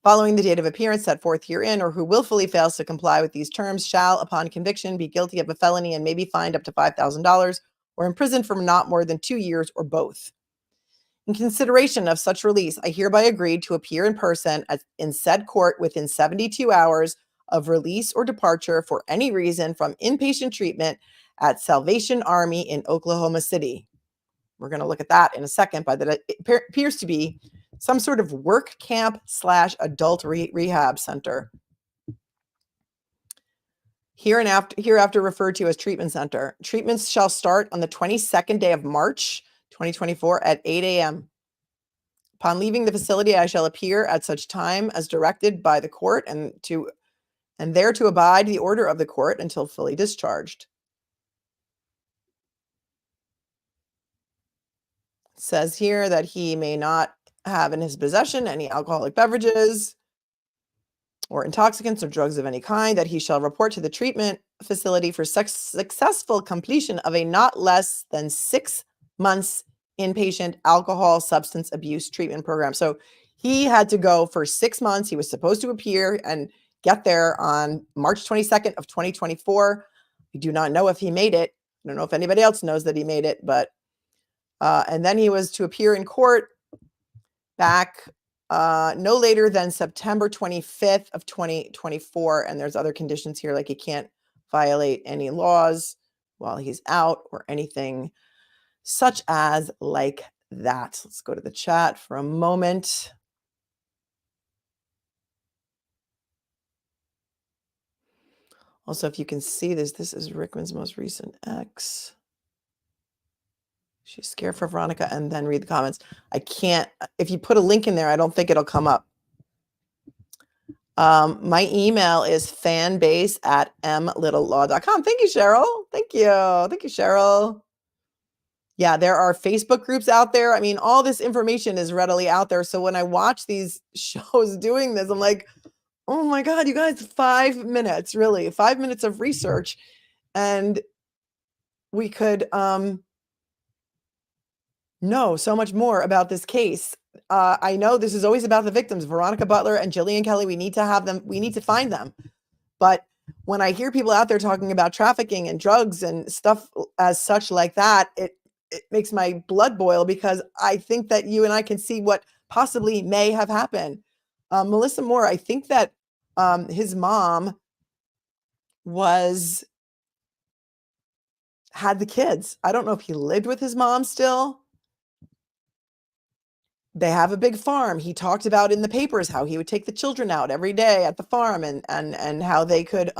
following the date of appearance set forth herein, or who willfully fails to comply with these terms, shall, upon conviction, be guilty of a felony and may be fined up to $5,000 or imprisoned for not more than 2 years or both. In consideration of such release, I hereby agree to appear in person in said court within 72 hours of release or departure for any reason from inpatient treatment at Salvation Army in Oklahoma City. We're going to look at that in a second, but that it appears to be some sort of work camp / adult rehab center. Hereafter referred to as treatment center. Treatments shall start on the 22nd day of March, 2024 at 8 a.m. Upon leaving the facility, I shall appear at such time as directed by the court and there to abide the order of the court until fully discharged. It says here that he may not have in his possession any alcoholic beverages or intoxicants or drugs of any kind, that he shall report to the treatment facility for successful completion of a not less than 6 months inpatient alcohol substance abuse treatment program. So he had to go for 6 months. He was supposed to appear and get there on March 22nd of 2024. We do not know if he made it. I don't know if anybody else knows that he made it, but and then he was to appear in court back no later than September 25th of 2024. And there's other conditions here, like he can't violate any laws while he's out or anything such as like that. Let's go to the chat for a moment. Also, if you can see this is Rickman's most recent ex. She's scared for Veronica, and then read the comments. I can't, if you put a link in there, I don't think it'll come up. My email is fanbase@mlittlelaw.com. Thank you, Cheryl. Thank you. Thank you, Cheryl. Yeah, there are Facebook groups out there. I mean, all this information is readily out there. So when I watch these shows doing this, I'm like, oh my God, you guys, 5 minutes, really, 5 minutes of research. And we could, know so much more about this case. I know this is always about the victims, Veronica Butler and Jilian Kelley. We need to have them. We need to find them. But when I hear people out there talking about trafficking and drugs and stuff as such like that, it makes my blood boil, because I think that you and I can see what possibly may have happened. Melissa Moore, I think that his mom had the kids. I don't know if he lived with his mom still. They have a big farm. He talked about in the papers how he would take the children out every day at the farm and how they could,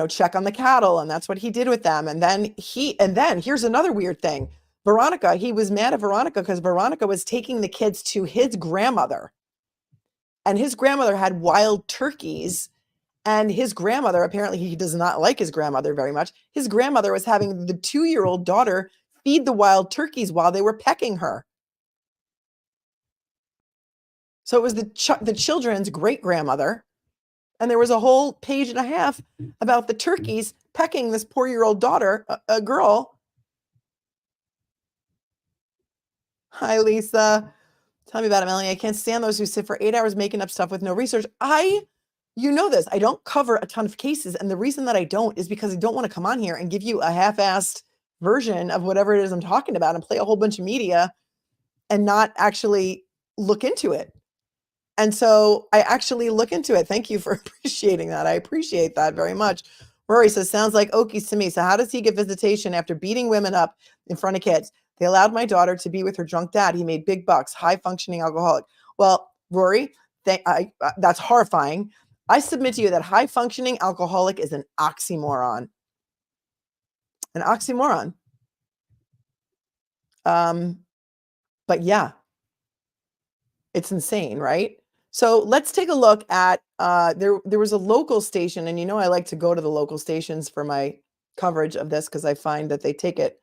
check on the cattle. And that's what he did with them. And then here's another weird thing. Veronica, he was mad at Veronica because Veronica was taking the kids to his grandmother. And his grandmother had wild turkeys. And his grandmother, apparently he does not like his grandmother very much. His grandmother was having the 2-year-old daughter feed the wild turkeys while they were pecking her. So it was the children's great-grandmother. And there was a whole page and a half about the turkeys pecking this poor-year-old daughter, a girl. Hi, Lisa. Tell me about it, Melanie. I can't stand those who sit for 8 hours making up stuff with no research. You know this. I don't cover a ton of cases. And the reason that I don't is because I don't want to come on here and give you a half-assed version of whatever it is I'm talking about and play a whole bunch of media and not actually look into it. And so I actually look into it. Thank you for appreciating that. I appreciate that very much. Rory says, sounds like Okies to me. So how does he get visitation after beating women up in front of kids? They allowed my daughter to be with her drunk dad. He made big bucks, high functioning alcoholic. Well, Rory, that's horrifying. I submit to you that high functioning alcoholic is an oxymoron. An oxymoron. But yeah, it's insane, right? So let's take a look at, there was a local station, and I like to go to the local stations for my coverage of this because I find that they take it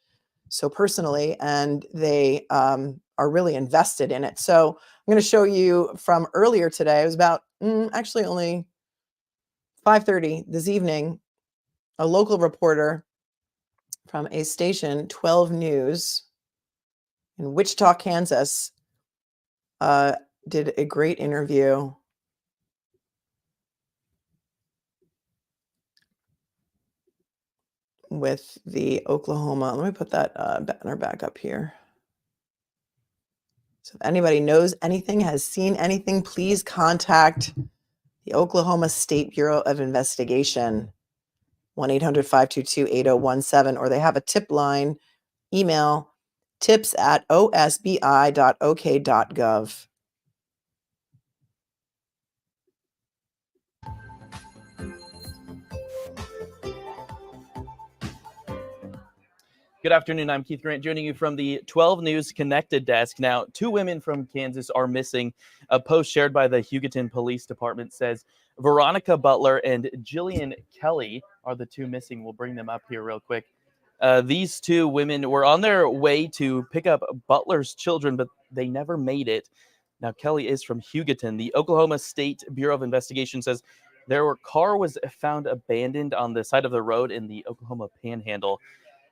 so personally and they are really invested in it. So I'm going to show you from earlier today. It was about actually only 5:30 this evening. A local reporter from a station, 12 News in Wichita, Kansas, did a great interview with the Oklahoma. Let me put that banner back up here. So if anybody knows anything, has seen anything, please contact the Oklahoma State Bureau of Investigation, 1-800-522-8017, or they have a tip line, email tips@osbi.ok.gov. Good afternoon. I'm Keith Grant, joining you from the 12 News Connected Desk. Now, 2 women from Kansas are missing. A post shared by the Hugoton Police Department says Veronica Butler and Jilian Kelley are the 2 missing. We'll bring them up here real quick. These 2 women were on their way to pick up Butler's children, but they never made it. Now, Kelley is from Hugoton. The Oklahoma State Bureau of Investigation says their car was found abandoned on the side of the road in the Oklahoma Panhandle.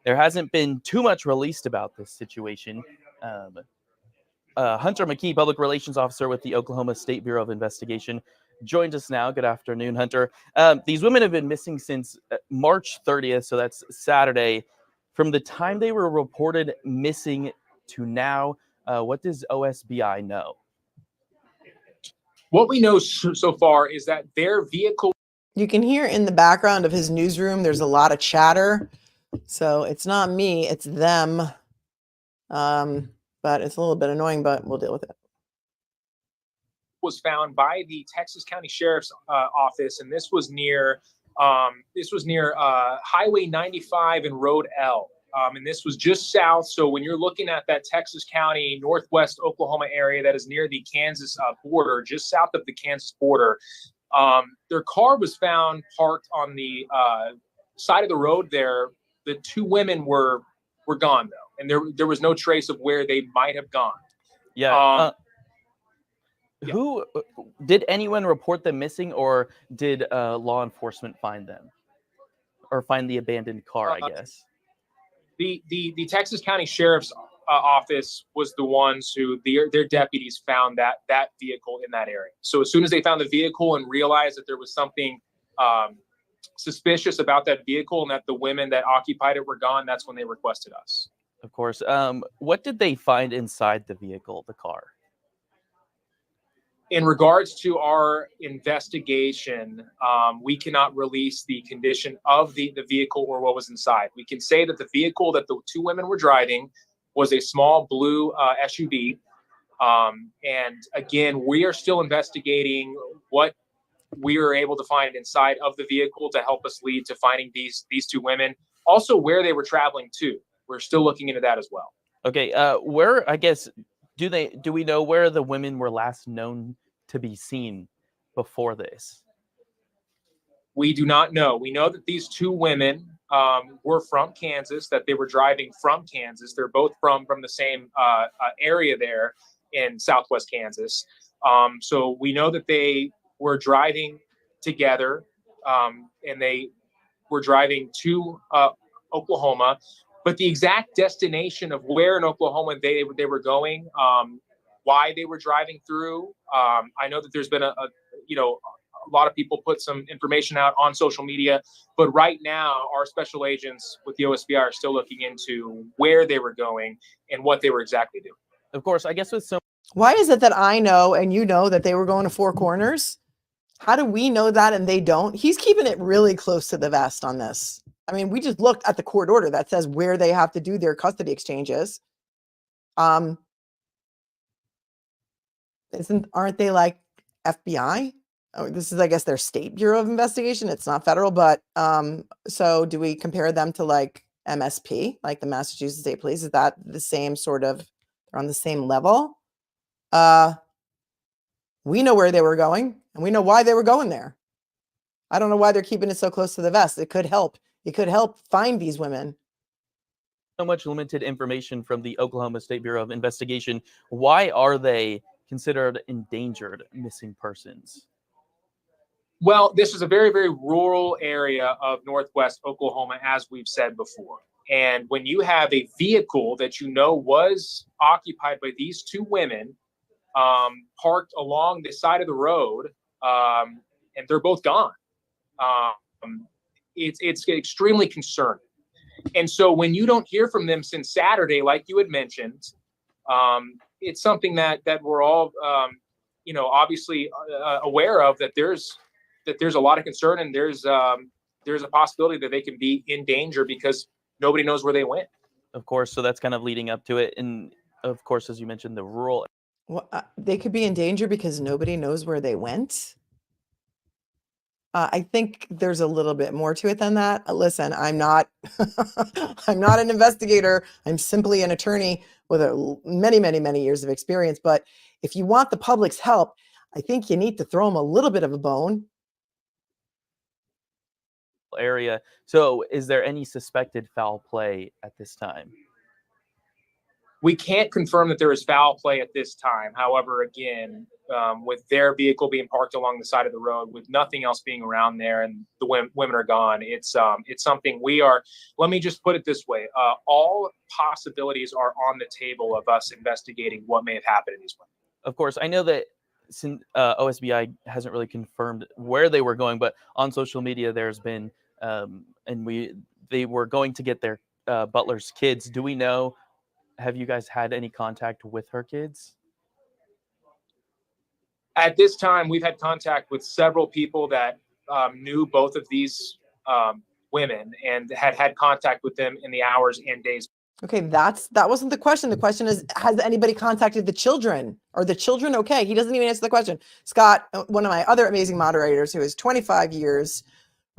There hasn't been too much released about this situation. Hunter McKee, Public Relations Officer with the Oklahoma State Bureau of Investigation, joins us now. Good afternoon, Hunter. These women have been missing since March 30th, so that's Saturday. From the time they were reported missing to now, what does OSBI know? What we know so far is that their vehicle. You can hear in the background of his newsroom, there's a lot of chatter. So it's not me, it's them. But it's a little bit annoying, but we'll deal with it. Was found by the Texas County Sheriff's Office, and this was near Highway 95 and Road L. And this was just south. So when you're looking at that Texas County, northwest Oklahoma area that is near the Kansas border, just south of the Kansas border, their car was found parked on the side of the road there. The 2 women were gone, though, and there was no trace of where they might have gone. Yeah. Who did anyone report them missing, or did law enforcement find them, or find the abandoned car? I guess the Texas County Sheriff's Office was the ones who their deputies found that vehicle in that area. So as soon as they found the vehicle and realized that there was something suspicious about that vehicle and that the women that occupied it were gone, that's when they requested us. Of course. What did they find inside the vehicle, the car? In regards to our investigation, we cannot release the condition of the vehicle or what was inside. We can say that the vehicle that the 2 women were driving was a small blue SUV. And again, we are still investigating what we were able to find inside of the vehicle to help us lead to finding these 2 women. Also, where they were traveling to. We're still looking into that as well. Okay. Where, I guess, do we know where the women were last known to be seen before this? We do not know. We know that these 2 women were from Kansas, that they were driving from Kansas. They're both from the same area there in southwest Kansas. So we know that they were driving together, and they were driving to Oklahoma. But the exact destination of where in Oklahoma they were going, why they were driving through, I know that there's been a lot of people put some information out on social media, but right now our special agents with the OSBI are still looking into where they were going and what they were exactly doing. Of course, I guess with so. Why is it that I know and you know that they were going to 4 Corners? How do we know that and they don't? He's keeping it really close to the vest on this. I mean, we just looked at the court order that says where they have to do their custody exchanges. Um, aren't they like FBI? Oh, this is, I guess, their state bureau of investigation. It's not federal, but so do we compare them to like MSP, like the Massachusetts State Police? Is that the same sort of, they're on the same level? We know where they were going and we know why they were going there. I don't know why they're keeping it so close to the vest. It could help. It could help find these women. So much limited information from the Oklahoma State Bureau of Investigation. Why are they considered endangered missing persons? Well, this is a very, very rural area of Northwest Oklahoma, as we've said before. And when you have a vehicle that you know was occupied by these two women, parked along the side of the road, and they're both gone, it's extremely concerning. And so when you don't hear from them since Saturday, like you had mentioned, it's something that we're all, obviously aware of, that there's a lot of concern, and there's a possibility that they can be in danger because nobody knows where they went. Of course, so that's kind of leading up to it. And of course, as you mentioned, the rural. Well, they could be in danger because nobody knows where they went. I think there's a little bit more to it than that. Listen, I'm not, I'm not an investigator. I'm simply an attorney with many, many, many years of experience. But if you want the public's help, I think you need to throw them a little bit of a bone. Area. So is there any suspected foul play at this time? We can't confirm that there is foul play at this time. However, again, with their vehicle being parked along the side of the road, with nothing else being around there, and the women are gone, it's something we are. Let me just put it this way: all possibilities are on the table of us investigating what may have happened to these women. Of course, I know that since OSBI hasn't really confirmed where they were going, but on social media there's been, they were going to get their Butler's kids. Do we know? Have you guys had any contact with her kids? At this time, we've had contact with several people that knew both of these women and had contact with them in the hours and days. Okay, that wasn't the question. The question is, has anybody contacted the children? Are the children okay? He doesn't even answer the question. Scott, one of my other amazing moderators, who is 25 years,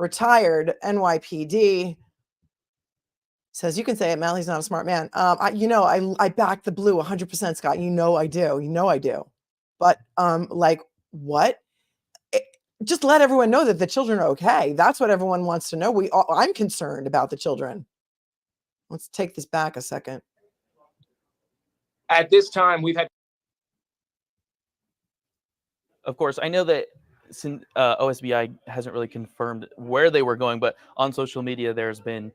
retired NYPD, says, you can say it, Mel, he's not a smart man. I back the blue 100%, Scott. I do. But like, what? Just let everyone know that the children are okay. That's what everyone wants to know. I'm concerned about the children. Let's take this back a second. At this time, we've had. Of course, I know that since OSBI hasn't really confirmed where they were going, but on social media there's been,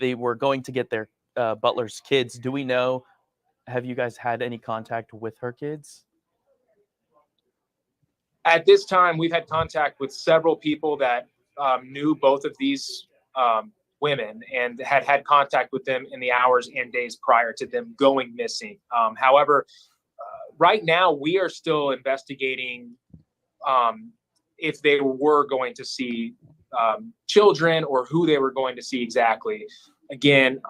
they were going to get their Butler's kids. Do we know? Have you guys had any contact with her kids? At this time, we've had contact with several people that knew both of these women and had contact with them in the hours and days prior to them going missing. However, right now we are still investigating if they were going to see children or who they were going to see exactly. Again,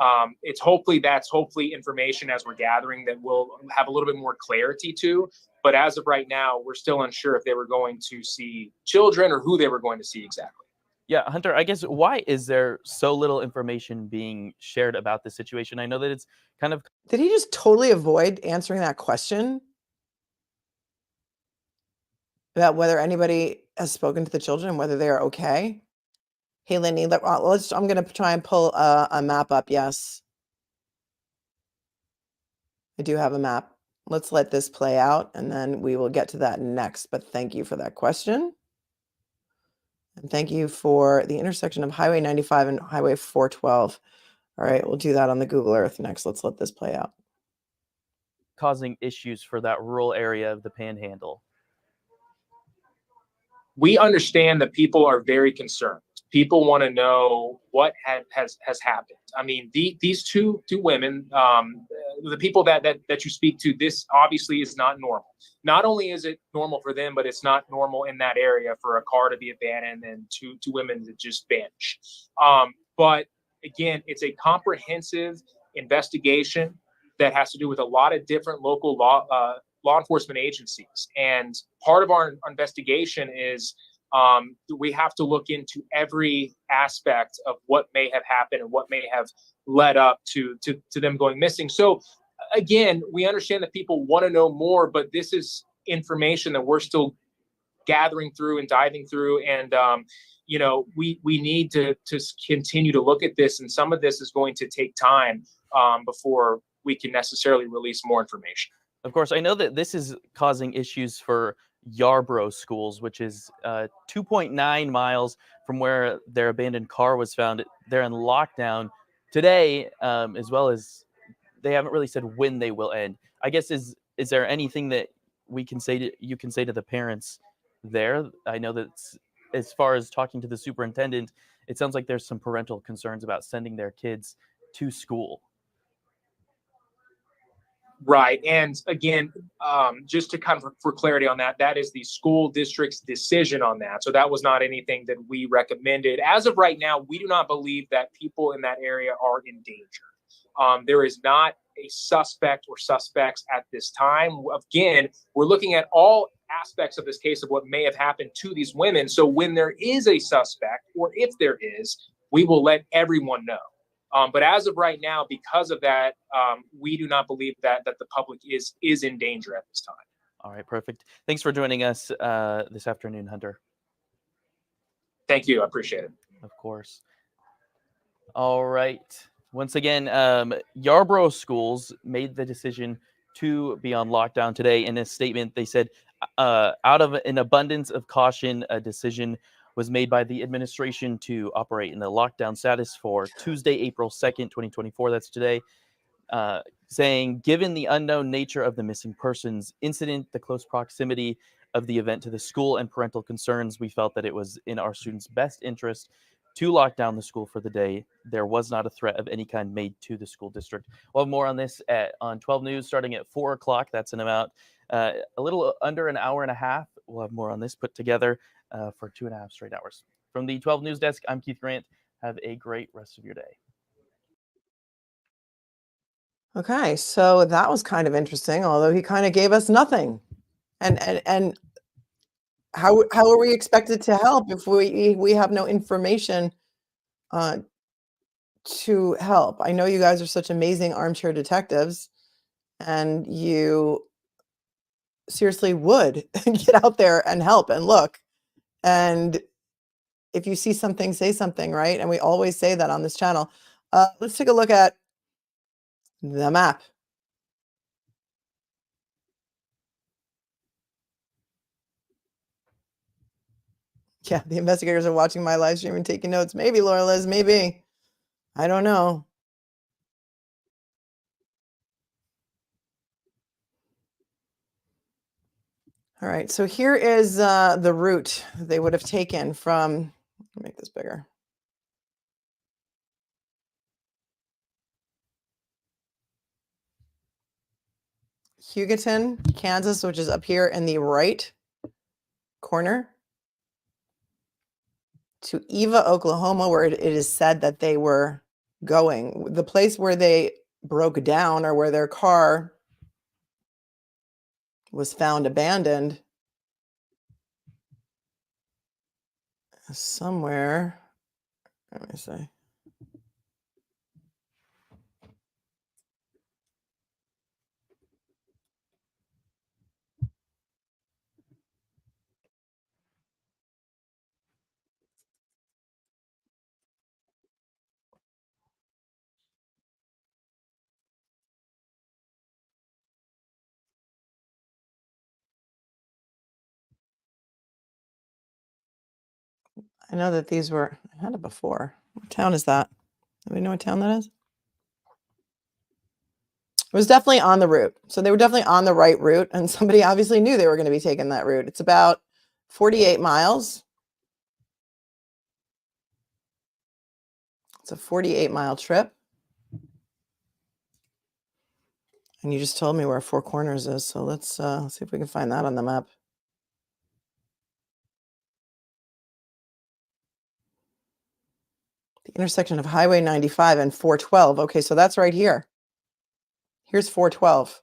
that's hopefully information as we're gathering that we'll have a little bit more clarity to. But as of right now, we're still unsure if they were going to see children or who they were going to see exactly. Yeah, Hunter, I guess, why is there so little information being shared about this situation? I know that it's kind of... Did he just totally avoid answering that question about whether anybody has spoken to the children and whether they are okay? Hey, Lenny, I'm going to try and pull a map up. Yes. I do have a map. Let's let this play out, and then we will get to that next. But thank you for that question. And thank you for the intersection of Highway 95 and Highway 412. All right, we'll do that on the Google Earth next. Let's let this play out. Causing issues for that rural area of the Panhandle. We understand that people are very concerned. People want to know what has happened. I mean, these two women, the people that you speak to, this obviously is not normal. Not only is it normal for them, but it's not normal in that area for a car to be abandoned and two women to just vanish. But again, it's a comprehensive investigation. that has to do with a lot of different local law enforcement agencies. And part of our investigation is we have to look into every aspect of what may have happened and what may have led up to them going missing. So again, we understand that people want to know more, but this is information that we're still gathering through and diving through. And we need to continue to look at this, and some of this is going to take time before we can necessarily release more information. Of course, I know that this is causing issues for Yarborough schools, which is 2.9 miles from where their abandoned car was found. They're in lockdown today, as well as they haven't really said when they will end. I guess is there anything that you can say to the parents there? I know that as far as talking to the superintendent, it sounds like there's some parental concerns about sending their kids to school. Right. And again, just to kind of for clarity on that, that is the school district's decision on that. So that was not anything that we recommended. As of right now, we do not believe that people in that area are in danger. There is not a suspect or suspects at this time. Again, we're looking at all aspects of this case of what may have happened to these women. So when there is a suspect, or if there is, we will let everyone know. But as of right now, because of that, we do not believe that the public is in danger at this time. All right, perfect. Thanks for joining us this afternoon, Hunter. Thank you. I appreciate it. Of course. All right. Once again, Yarborough schools made the decision to be on lockdown today. In a statement, they said, out of an abundance of caution, a decision was made by the administration to operate in the lockdown status for Tuesday, April 2nd, 2024. That's today. Saying, given the unknown nature of the missing persons incident, the close proximity of the event to the school, and parental concerns, we felt that it was in our students' best interest to lock down the school for the day. There was not a threat of any kind made to the school district. We'll have more on this on 12 News starting at 4 o'clock. That's in about a little under an hour and a half. We'll have more on this put together for 2.5 straight hours. From the 12 News Desk, I'm Keith Grant. Have a great rest of your day. Okay, so that was kind of interesting, although he kind of gave us nothing. And how are we expected to help if we have no information to help? I know you guys are such amazing armchair detectives, and you seriously would get out there and help and look. And if you see something, say something, right? And we always say that on this channel. Let's take a look at the map. Yeah, the investigators are watching my live stream and taking notes. Maybe, Laura Liz, maybe. I don't know. All right, so here is the route they would have taken from, let me make this bigger. Hugoton, Kansas, which is up here in the right corner, to Eva, Oklahoma, where it is said that they were going. The place where they broke down, or where their car was found abandoned, somewhere. Let me see. I know that these were, I had it before. What town is that? Do we know what town that is? It was definitely on the route. So they were definitely on the right route, and somebody obviously knew they were going to be taking that route. It's about 48 miles. It's a 48-mile trip. And you just told me where Four Corners is, so let's see if we can find that on the map. The intersection of Highway 95 and 412. Okay, so that's right here. Here's 412.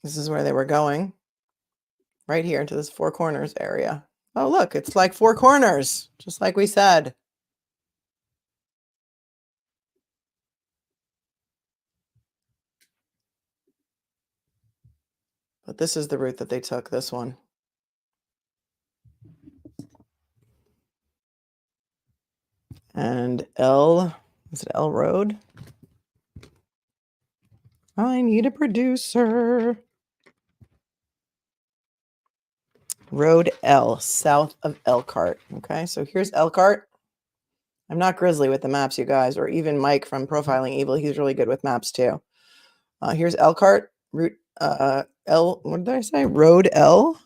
This is where they were going. Right here into this Four Corners area. Oh, look, it's like Four Corners, just like we said. But this is the route that they took, this one. And is it L Road? I need a producer. Road L, south of Elkhart. Okay, so here's Elkhart. I'm not grizzly with the maps, you guys, or even Mike from Profiling Evil. He's really good with maps too. Here's Elkhart, route L. What did I say? Road L.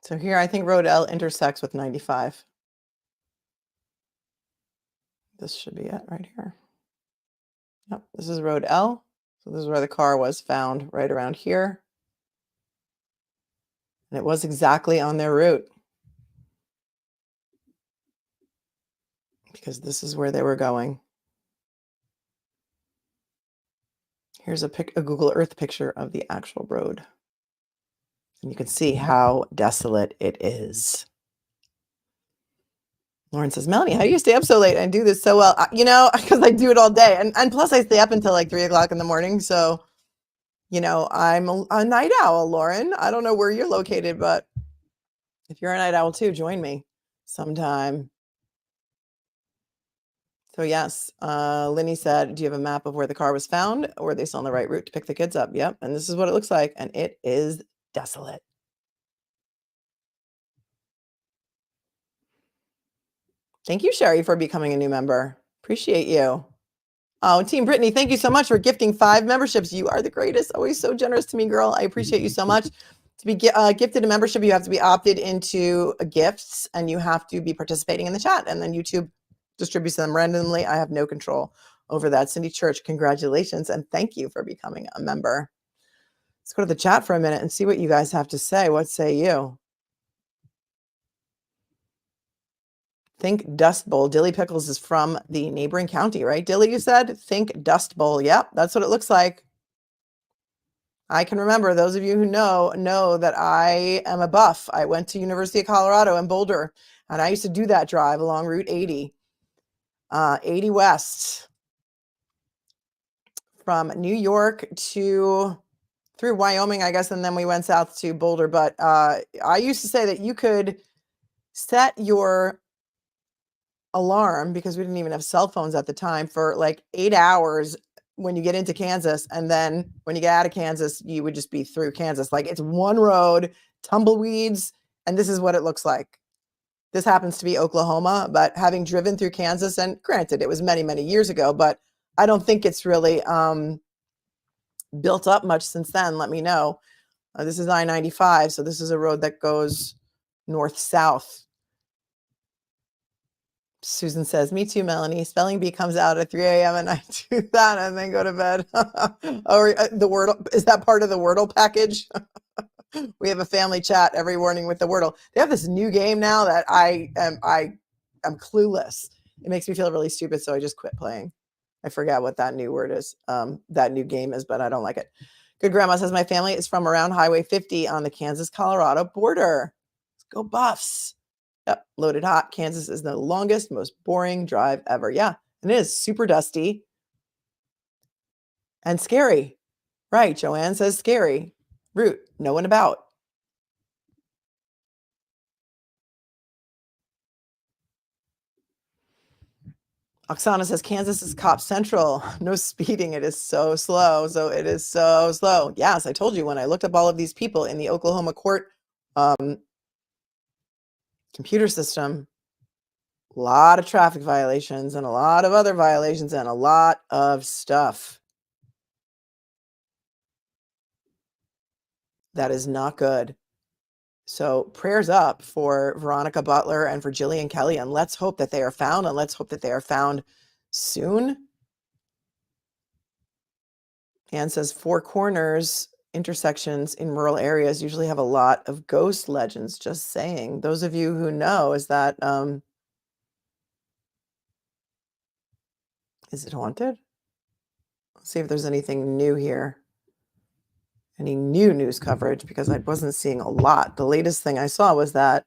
So here, I think Road L intersects with 95. This should be it right here. Yep, this is Road L. So this is where the car was found, right around here. And it was exactly on their route. Because this is where they were going. Here's a Google Earth picture of the actual road. And you can see how desolate it is. Lauren says, Melanie, how do you stay up so late and do this so well? You know, because I do it all day. And plus I stay up until like 3 o'clock in the morning. So, you know, I'm a night owl, Lauren. I don't know where you're located, but if you're a night owl too, join me sometime. So yes, Linny said, do you have a map of where the car was found? Or are they still on the right route to pick the kids up? Yep. And this is what it looks like. And it is desolate. Thank you, Sherry, for becoming a new member. Appreciate you. Oh, Team Brittany, thank you so much for gifting 5 memberships. You are the greatest. Always so generous to me, girl. I appreciate you so much. To be gifted a membership, you have to be opted into gifts and you have to be participating in the chat. And then YouTube distributes them randomly. I have no control over that. Cindy Church, congratulations. And thank you for becoming a member. Let's go to the chat for a minute and see what you guys have to say. What say you? Think Dust Bowl. Dilly Pickles is from the neighboring county, right? Dilly, you said? Think Dust Bowl. Yep, that's what it looks like. I can remember, those of you who know that I am a buff. I went to University of Colorado in Boulder, and I used to do that drive along Route 80, 80 West, from New York through Wyoming, I guess, and then we went south to Boulder. But I used to say that you could set your alarm, because we didn't even have cell phones at the time, for like 8 hours when you get into Kansas, and then when you get out of Kansas, you would just be through Kansas. Like, it's one road, tumbleweeds, and this is what it looks like. This happens to be Oklahoma, but having driven through Kansas, and granted, it was many, many years ago, but I don't think it's really built up much since then. Let me know. This is I-95, so this is a road that goes north-south. Susan says, me too, Melanie. Spelling bee comes out at 3 a.m. and I do that and then go to bed. Or the Wordle, is that part of the Wordle package? We have a family chat every morning with the Wordle. They have this new game now that I'm clueless. It makes me feel really stupid, so I just quit playing. I forgot what that new word is, that new game is, but I don't like it. Good Grandma says, my family is from around Highway 50 on the Kansas-Colorado border. Let's go Buffs. Yep, loaded hot. Kansas is the longest, most boring drive ever. Yeah, and it is super dusty and scary. Right, Joanne says scary. Route, no one about. Oksana says, Kansas is cop central. No speeding. It is so slow. So it is so slow. Yes, I told you when I looked up all of these people in the Oklahoma court computer system, A lot of traffic violations and a lot of other violations and a lot of stuff. That is not good. So prayers up for Veronica Butler and for Jilian Kelley, and let's hope that they are found, and let's hope that they are found soon. Anne says Four Corners intersections in rural areas usually have a lot of ghost legends. Just saying. Those of you who know, is that is it haunted? Let's see if there's anything new here. Any new news coverage, because I wasn't seeing a lot. The latest thing I saw was that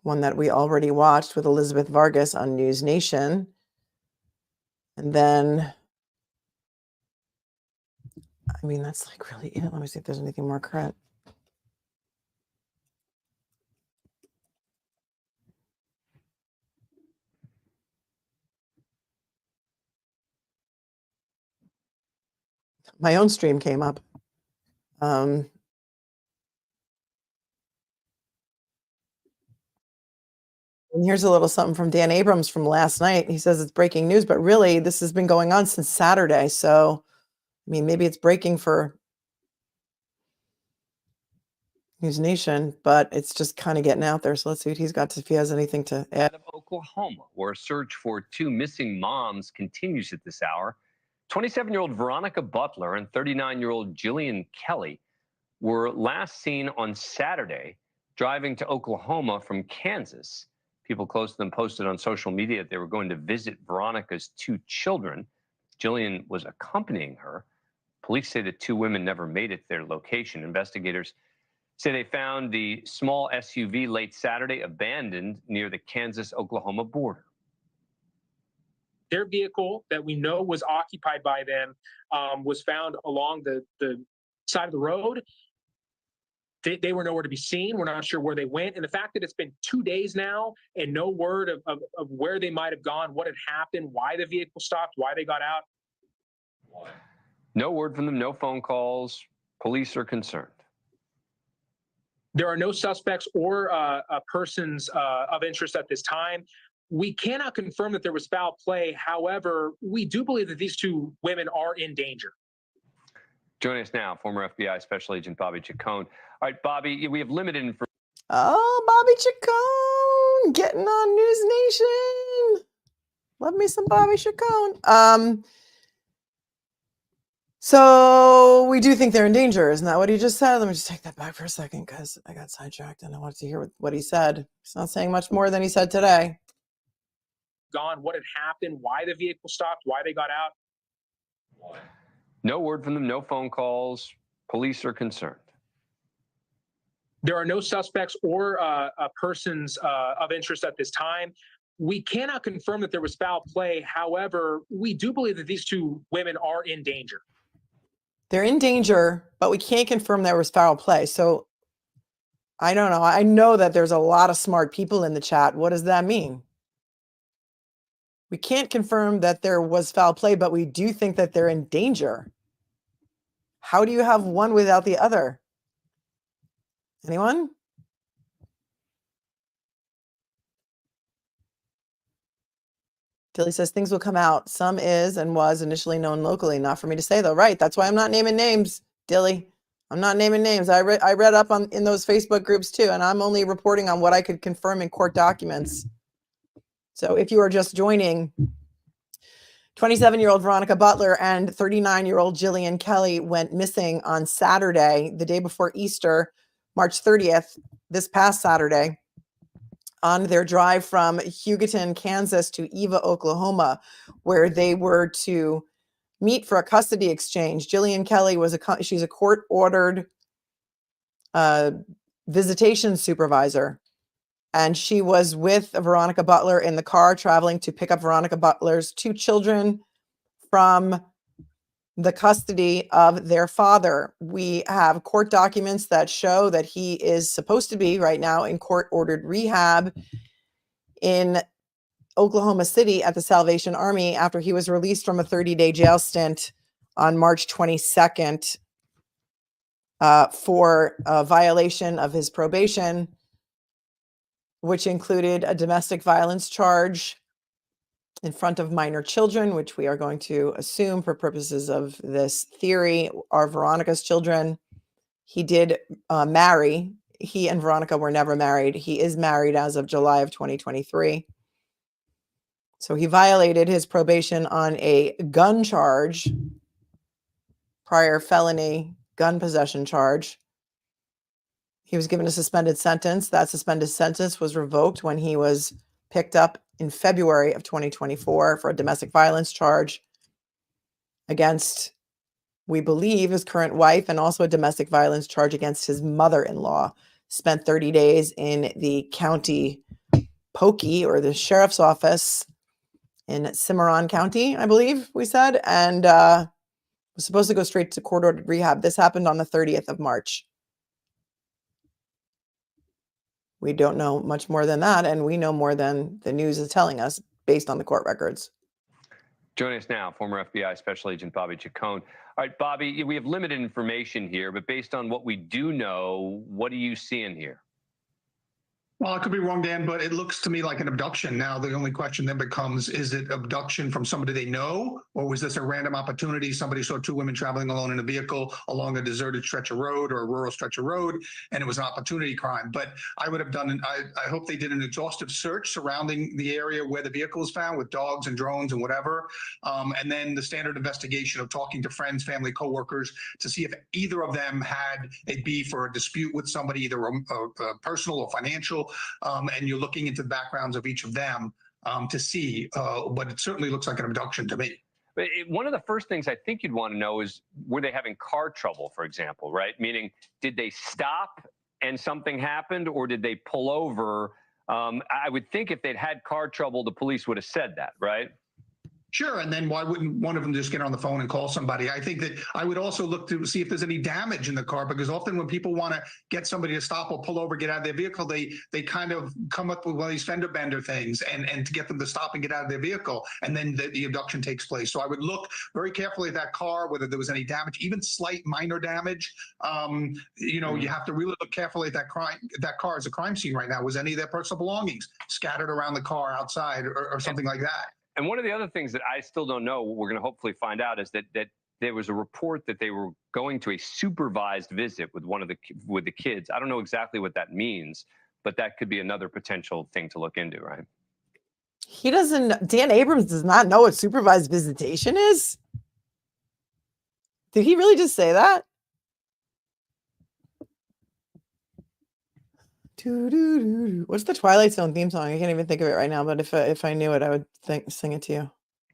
one that we already watched with Elizabeth Vargas on News Nation. And then, I mean, that's like really it. Let me see if there's anything more current. My own stream came up. And here's a little something from Dan Abrams from last night. He says it's breaking news, but really this has been going on since Saturday. So, I mean, maybe it's breaking for News Nation, but it's just kind of getting out there. So let's see what he's got to, if he has anything to add. Of Oklahoma, where a search for two missing moms continues at this hour. 27-year-old Veronica Butler and 39-year-old Jilian Kelley were last seen on Saturday driving to Oklahoma from Kansas. People close to them posted on social media that they were going to visit Veronica's two children. Jilian was accompanying her. Police say the two women never made it to their location. Investigators say they found the small SUV late Saturday abandoned near the Kansas-Oklahoma border. Their vehicle that we know was occupied by them was found along the side of the road. They were nowhere to be seen. We're not sure where they went. And the fact that it's been 2 days now and no word of where they might have gone, what had happened, why the vehicle stopped, why they got out. No word from them, no phone calls. Police are concerned. There are no suspects or persons of interest at this time. We cannot confirm that there was foul play. However, we do believe that these two women are in danger. Joining us now, former FBI Special Agent Bobby Chacon. All right, Bobby, we have limited information. Oh, Bobby Chacon getting on News Nation. Love me some Bobby Chacon. So we do think they're in danger. Isn't that what he just said? Let me just take that back for a second because I got sidetracked and I wanted to hear what he said. He's not saying much more than he said today. Gone, what had happened, why the vehicle stopped, why they got out. No word from them, no phone calls. Police are concerned. There are no suspects or persons of interest at this time. We cannot confirm that there was foul play. However, we do believe that these two women are in danger. They're in danger, but we can't confirm there was foul play. So I don't know. I know that there's a lot of smart people in the chat. What does that mean? We can't confirm that there was foul play, but we do think that they're in danger. How do you have one without the other? Anyone? Tilly says things will come out. Some is and was initially known locally. Not for me to say though. Right. That's why I'm not naming names, Dilly. I'm not naming names. I read up in those Facebook groups too, and I'm only reporting on what I could confirm in court documents. So if you are just joining, 27-year-old Veronica Butler and 39-year-old Jilian Kelley went missing on Saturday, the day before Easter, March 30th, this past Saturday, on their drive from Hugoton, Kansas to Eva, Oklahoma, where they were to meet for a custody exchange. Jilian Kelley she's a court-ordered visitation supervisor. And she was with Veronica Butler in the car traveling to pick up Veronica Butler's two children from the custody of their father. We have court documents that show that he is supposed to be right now in court-ordered rehab in Oklahoma City at the Salvation Army after he was released from a 30-day jail stint on March 22nd for a violation of his probation which included a domestic violence charge in front of minor children, which we are going to assume for purposes of this theory are Veronica's children. He did marry. He and Veronica were never married. He is married as of July of 2023. So he violated his probation on a gun charge, prior felony gun possession charge. He was given a suspended sentence. That suspended sentence was revoked when he was picked up in February of 2024 for a domestic violence charge against, we believe, his current wife, and also a domestic violence charge against his mother-in-law. Spent 30 days in the county pokey, or the sheriff's office in Cimarron County, I believe we said, and was supposed to go straight to court-ordered rehab. This happened on the 30th of March. We don't know much more than that, and we know more than the news is telling us based on the court records. Joining us now, former FBI Special Agent Bobby Hugoton. All right, Bobby, we have limited information here, but based on what we do know, what are you seeing here? Well, I could be wrong, Dan, but it looks to me like an abduction. Now, the only question then becomes, is it abduction from somebody they know, or was this a random opportunity? Somebody saw two women traveling alone in a vehicle along a deserted stretch of road or a rural stretch of road, and it was an opportunity crime. But I would have done, I hope they did an exhaustive search surrounding the area where the vehicle was found with dogs and drones and whatever. And then the standard investigation of talking to friends, family, coworkers to see if either of them had a beef or a dispute with somebody, either a personal or financial. And you're looking into the backgrounds of each of them to see, but it certainly looks like an abduction to me. But one of the first things I think you'd want to know is, were they having car trouble, for example, right? Meaning, did they stop and something happened, or did they pull over? I would think if they'd had car trouble, the police would have said that, right? Sure, and then why wouldn't one of them just get on the phone and call somebody? I think that I would also look to see if there's any damage in the car, because often when people want to get somebody to stop or pull over, get out of their vehicle, they kind of come up with one of these fender bender things and to get them to stop and get out of their vehicle, and then the abduction takes place. So I would look very carefully at that car, whether there was any damage, even slight minor damage. You know, you have to really look carefully at that car as a crime scene right now. Was any of their personal belongings scattered around the car outside or something like that? And one of the other things that I still don't know, we're going to hopefully find out, is that there was a report that they were going to a supervised visit with with the kids. I don't know exactly what that means, but that could be another potential thing to look into, right? He doesn't, Dan Abrams does not know what supervised visitation is? Did he really just say that? What's the Twilight Zone theme song? I can't even think of it right now, but if I knew it, I would sing it to you.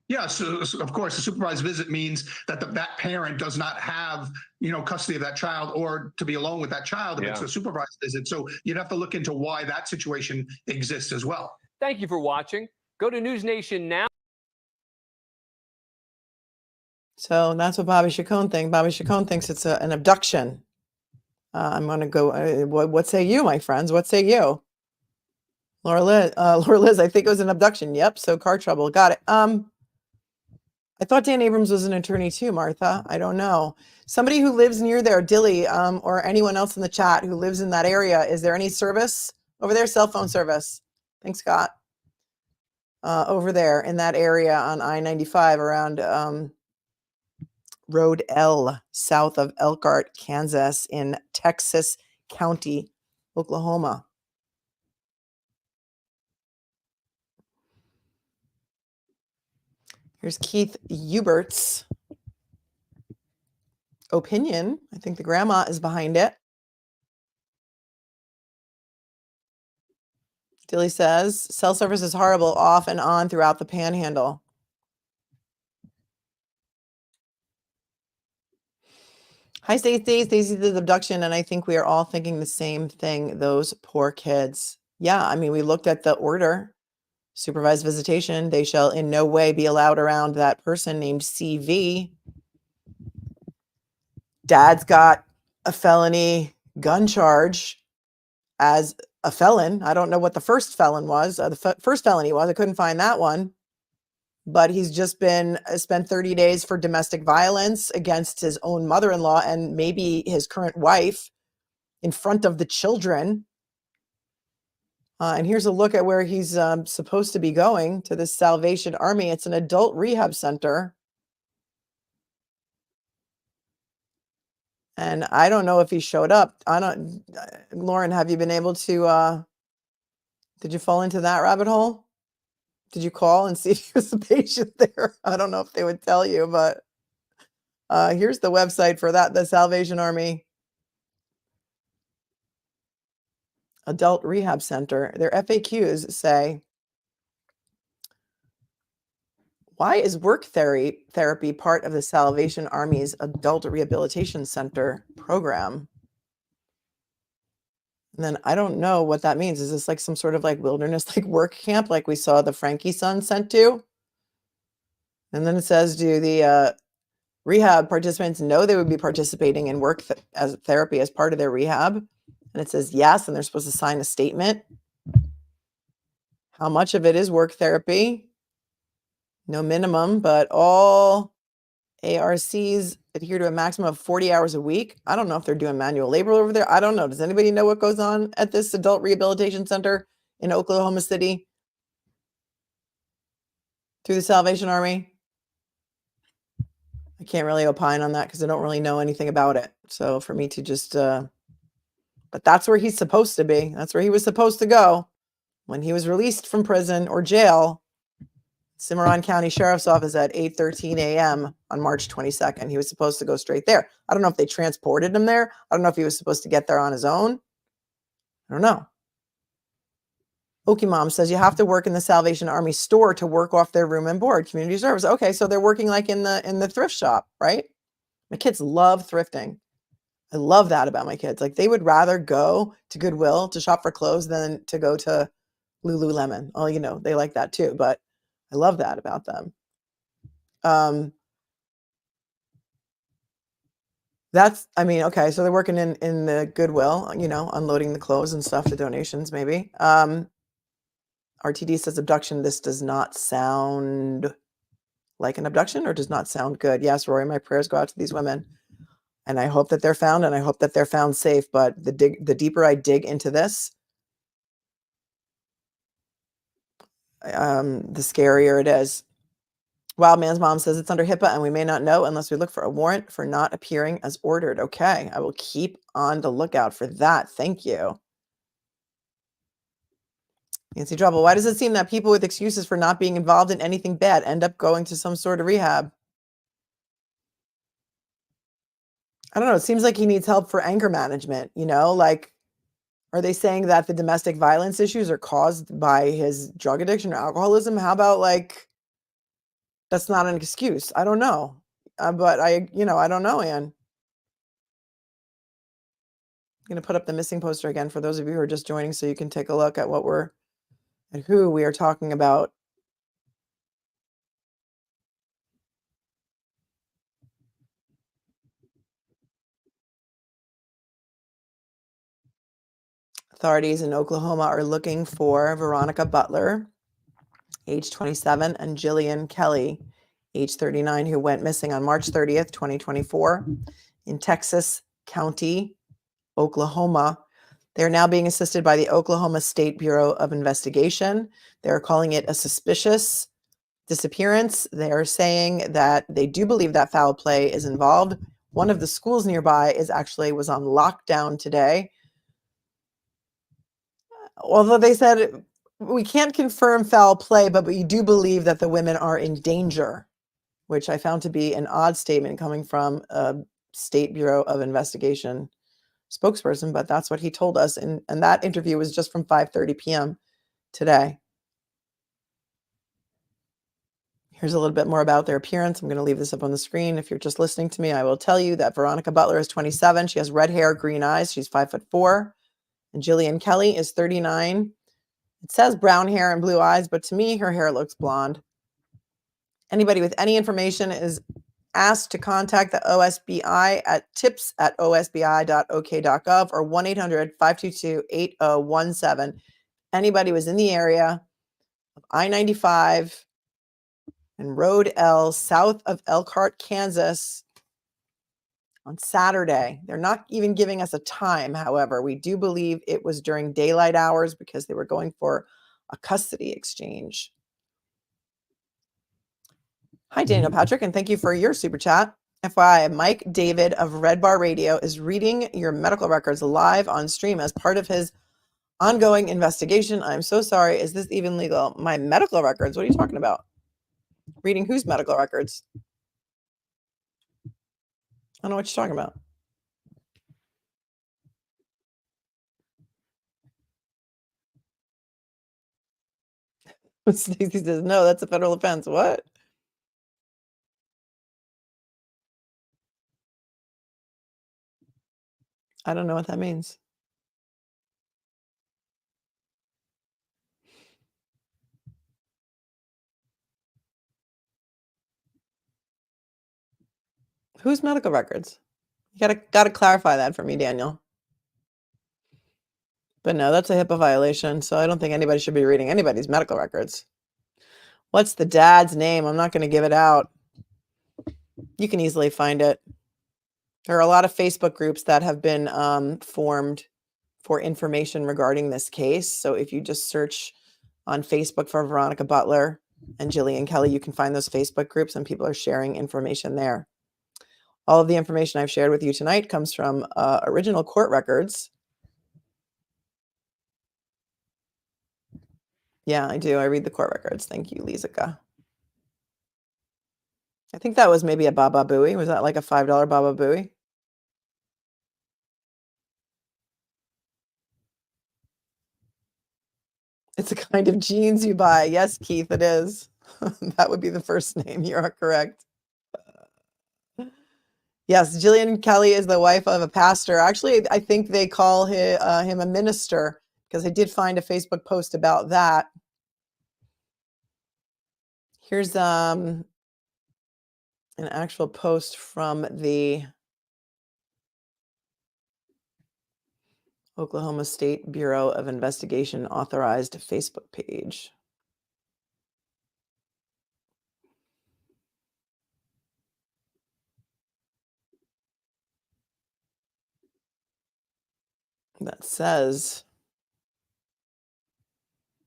Yeah, so of course, a supervised visit means that that parent does not have, you know, custody of that child or to be alone with that child if it's a supervised visit. So you'd have to look into why that situation exists as well. Thank you for watching. Go to News Nation now. So that's what Bobby Hugoton thinks. Bobby Hugoton thinks it's an abduction. I'm going to go. What say you, my friends? What say you? Laura Liz, I think it was an abduction. Yep. So car trouble. Got it. I thought Dan Abrams was an attorney too, Martha. I don't know. Somebody who lives near there, Dilly, or anyone else in the chat who lives in that area, is there any service over there? Cell phone service. Thanks, Scott. Over there in that area on I-95 around Road L, south of Elkhart, Kansas, in Texas County, Oklahoma. Here's Keith Hubert's opinion. I think the grandma is behind it. Dilly says, cell service is horrible off and on throughout the panhandle. Hi, Stacey. Stacey did abduction, and I think we are all thinking the same thing. Those poor kids. Yeah, I mean, we looked at the order. Supervised visitation. They shall in no way be allowed around that person named CV. Dad's got a felony gun charge as a felon. I don't know what the first felon was. First felony was. I couldn't find that one. But he's just been spent 30 days for domestic violence against his own mother-in-law and maybe his current wife in front of the children. And here's a look at where he's supposed to be going, to the Salvation Army. It's an adult rehab center. And I don't know if he showed up. Lauren, have you been able to, did you fall into that rabbit hole? Did you call and see if he was a patient there? I don't know if they would tell you, but here's the website for that, the Salvation Army Adult Rehab Center. Their FAQs say, why is work therapy part of the Salvation Army's Adult Rehabilitation Center program? And then I don't know what that means. Is this like some sort of like wilderness like work camp like we saw the Frankie son sent to? And then it says, do the rehab participants know they would be participating in work as therapy as part of their rehab? And it says yes, and they're supposed to sign a statement. How much of it is work therapy? No minimum, but all ARCs adhere to a maximum of 40 hours a week. I don't know if they're doing manual labor over there. I don't know. Does anybody know what goes on at this adult rehabilitation center in Oklahoma City through the Salvation Army? I can't really opine on that because I don't really know anything about it. So for me to just, but that's where he's supposed to be. That's where he was supposed to go when he was released from prison or jail. Cimarron County Sheriff's Office at 8:13 a.m. on March 22nd. He was supposed to go straight there. I don't know if they transported him there. I don't know if he was supposed to get there on his own. I don't know. Okie Mom says you have to work in the Salvation Army store to work off their room and board. Community service. Okay, so they're working like in the thrift shop, right? My kids love thrifting. I love that about my kids. Like they would rather go to Goodwill to shop for clothes than to go to Lululemon. Oh, you know, they like that too, but I love that about them. I mean, okay, so they're working in the Goodwill, you know, unloading the clothes and stuff, the donations maybe. RTD says abduction. This does not sound like an abduction or does not sound good. Yes, Rory, my prayers go out to these women. And I hope that they're found and I hope that they're found safe. But the deeper I dig into this, the scarier it is. Wild Man's mom says it's under HIPAA and we may not know unless we look for a warrant for not appearing as ordered. Okay, I will keep on the lookout for that. Thank you. Nancy Trouble, why does it seem that people with excuses for not being involved in anything bad end up going to some sort of rehab? I don't know. It seems like he needs help for anger management, you know, like, are they saying that the domestic violence issues are caused by his drug addiction or alcoholism? How about like, that's not an excuse. I don't know. But I don't know, Ann. I'm going to put up the missing poster again for those of you who are just joining so you can take a look at who we are talking about. Authorities in Oklahoma are looking for Veronica Butler, age 27, and Jilian Kelley, age 39, who went missing on March 30th, 2024 in Texas County, Oklahoma. They're now being assisted by the Oklahoma State Bureau of Investigation. They're calling it a suspicious disappearance. They're saying that they do believe that foul play is involved. One of the schools nearby was on lockdown today. Although they said we can't confirm foul play, but we do believe that the women are in danger, which I found to be an odd statement coming from a State Bureau of Investigation spokesperson, but that's what he told us. And that interview was just from 5:30 p.m. today. Here's a little bit more about their appearance. I'm going to leave this up on the screen. If you're just listening to me, I will tell you that Veronica Butler is 27. She has red hair, green eyes. She's 5'4". And Jilian Kelley is 39. It says brown hair and blue eyes, but to me, her hair looks blonde. Anybody with any information is asked to contact the OSBI at tips@osbi.ok.gov or 1-800-522-8017. Anybody was in the area of I-95 and Road L south of Elkhart, Kansas on Saturday. They're not even giving us a time. However, we do believe it was during daylight hours because they were going for a custody exchange. Hi, Daniel Patrick, and thank you for your super chat. FYI, Mike David of Red Bar Radio is reading your medical records live on stream as part of his ongoing investigation. I'm so sorry. Is this even legal? My medical records? What are you talking about? Reading whose medical records? I don't know what you're talking about. Stacey says, no, that's a federal offense. What? I don't know what that means. Whose medical records? You gotta clarify that for me, Daniel. But no, that's a HIPAA violation, so I don't think anybody should be reading anybody's medical records. What's the dad's name? I'm not going to give it out. You can easily find it. There are a lot of Facebook groups that have been formed for information regarding this case. So if you just search on Facebook for Veronica Butler and Jilian Kelley, you can find those Facebook groups and people are sharing information there. All of the information I've shared with you tonight comes from original court records. Yeah, I do. I read the court records. Thank you, Lizika. I think that was maybe a Baba Booey. Was that like a $5 Baba Booey? It's a kind of jeans you buy. Yes, Keith, it is. That would be the first name. You are correct. Yes, Jilian Kelley is the wife of a pastor. Actually, I think they call him a minister because I did find a Facebook post about that. Here's an actual post from the Oklahoma State Bureau of Investigation authorized Facebook page. That says,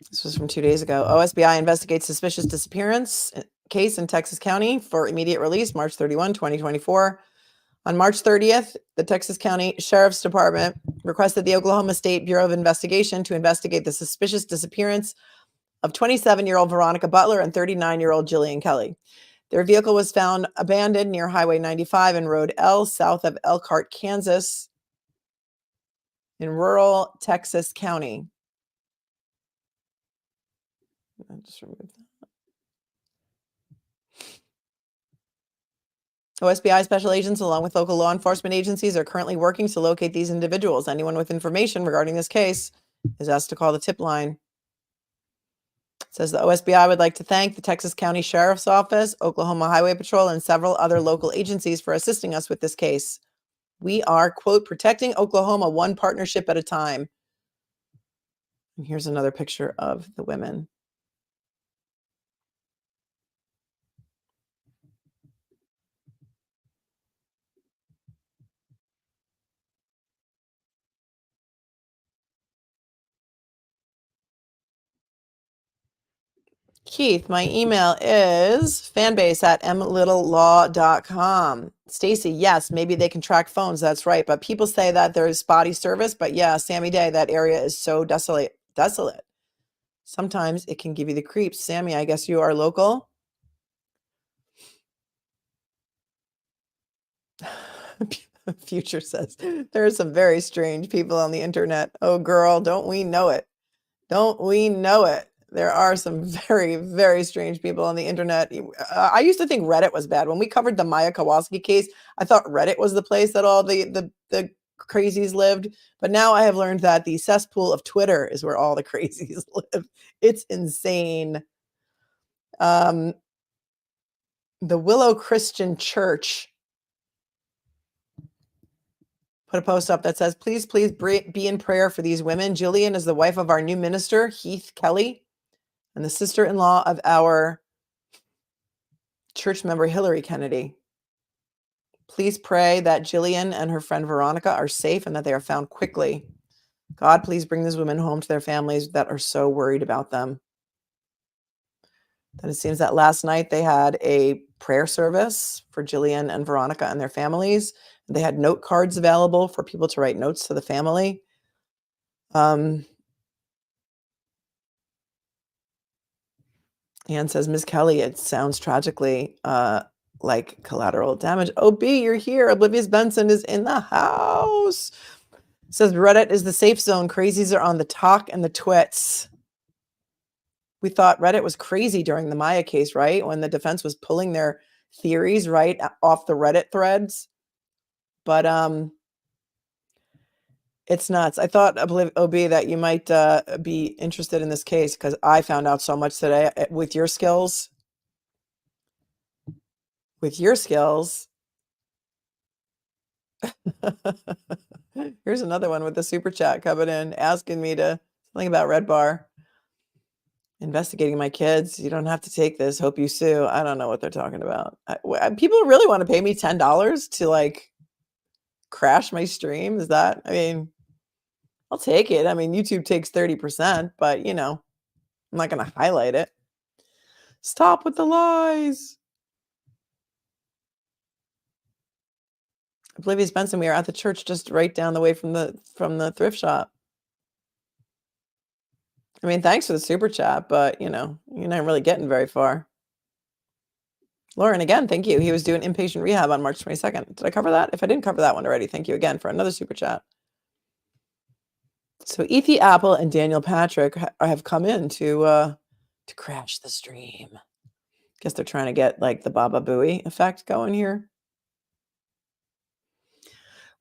this was from 2 days ago, OSBI investigates suspicious disappearance case in Texas County for immediate release, March 31, 2024. On March 30th, the Texas County Sheriff's Department requested the Oklahoma State Bureau of Investigation to investigate the suspicious disappearance of 27-year-old Veronica Butler and 39-year-old Jilian Kelley. Their vehicle was found abandoned near Highway 95 and Road L, south of Elkhart, Kansas, in rural Texas County. I'll just remove that. OSBI special agents, along with local law enforcement agencies, are currently working to locate these individuals. Anyone with information regarding this case is asked to call the tip line. It says the OSBI would like to thank the Texas County Sheriff's Office, Oklahoma Highway Patrol, and several other local agencies for assisting us with this case. We are, quote, protecting Oklahoma one partnership at a time. And here's another picture of the women. Keith, my email is fanbase@mlittlelaw.com. Stacy, yes, maybe they can track phones. That's right. But people say that there's spotty service. But yeah, Sammy Day, that area is so desolate. Sometimes it can give you the creeps. Sammy, I guess you are local. Future says, there are some very strange people on the internet. Oh, girl, don't we know it? Don't we know it? There are some very, very strange people on the internet. I used to think Reddit was bad. When we covered the Maya Kowalski case, I thought Reddit was the place that all the crazies lived. But now I have learned that the cesspool of Twitter is where all the crazies live. It's insane. The Willow Christian Church put a post up that says, please be in prayer for these women. Jilian is the wife of our new minister, Heath Kelley, and the sister-in-law of our church member, Hillary Kennedy. Please pray that Jilian and her friend Veronica are safe and that they are found quickly. God, please bring these women home to their families that are so worried about them. Then it seems that last night they had a prayer service for Jilian and Veronica and their families. They had note cards available for people to write notes to the family. Anne says, Ms. Kelley, it sounds tragically like collateral damage. Oh, B, you're here. Oblivious Benson is in the house. Says Reddit is the safe zone. Crazies are on the talk and the twits. We thought Reddit was crazy during the Maya case, right? When the defense was pulling their theories right off the Reddit threads. But it's nuts. I thought, OB, that you might be interested in this case because I found out so much today with your skills. With your skills. Here's another one with the super chat coming in, asking me to something about Red Bar. Investigating my kids. You don't have to take this. Hope you sue. I don't know what they're talking about. People really want to pay me $10 to like crash my stream. Is that, I mean, I'll take it. I mean, YouTube takes 30%, but you know, I'm not going to highlight it. Stop with the lies. Oblivious Benson, we are at the church just right down the way from the thrift shop. I mean, thanks for the super chat, but you know, you're not really getting very far. Lauren, again, thank you. He was doing inpatient rehab on March 22nd. Did I cover that? If I didn't cover that one already, thank you again for another super chat. So Ethy Apple and Daniel Patrick have come in to crash the stream. Guess they're trying to get like the Baba Booey effect going here.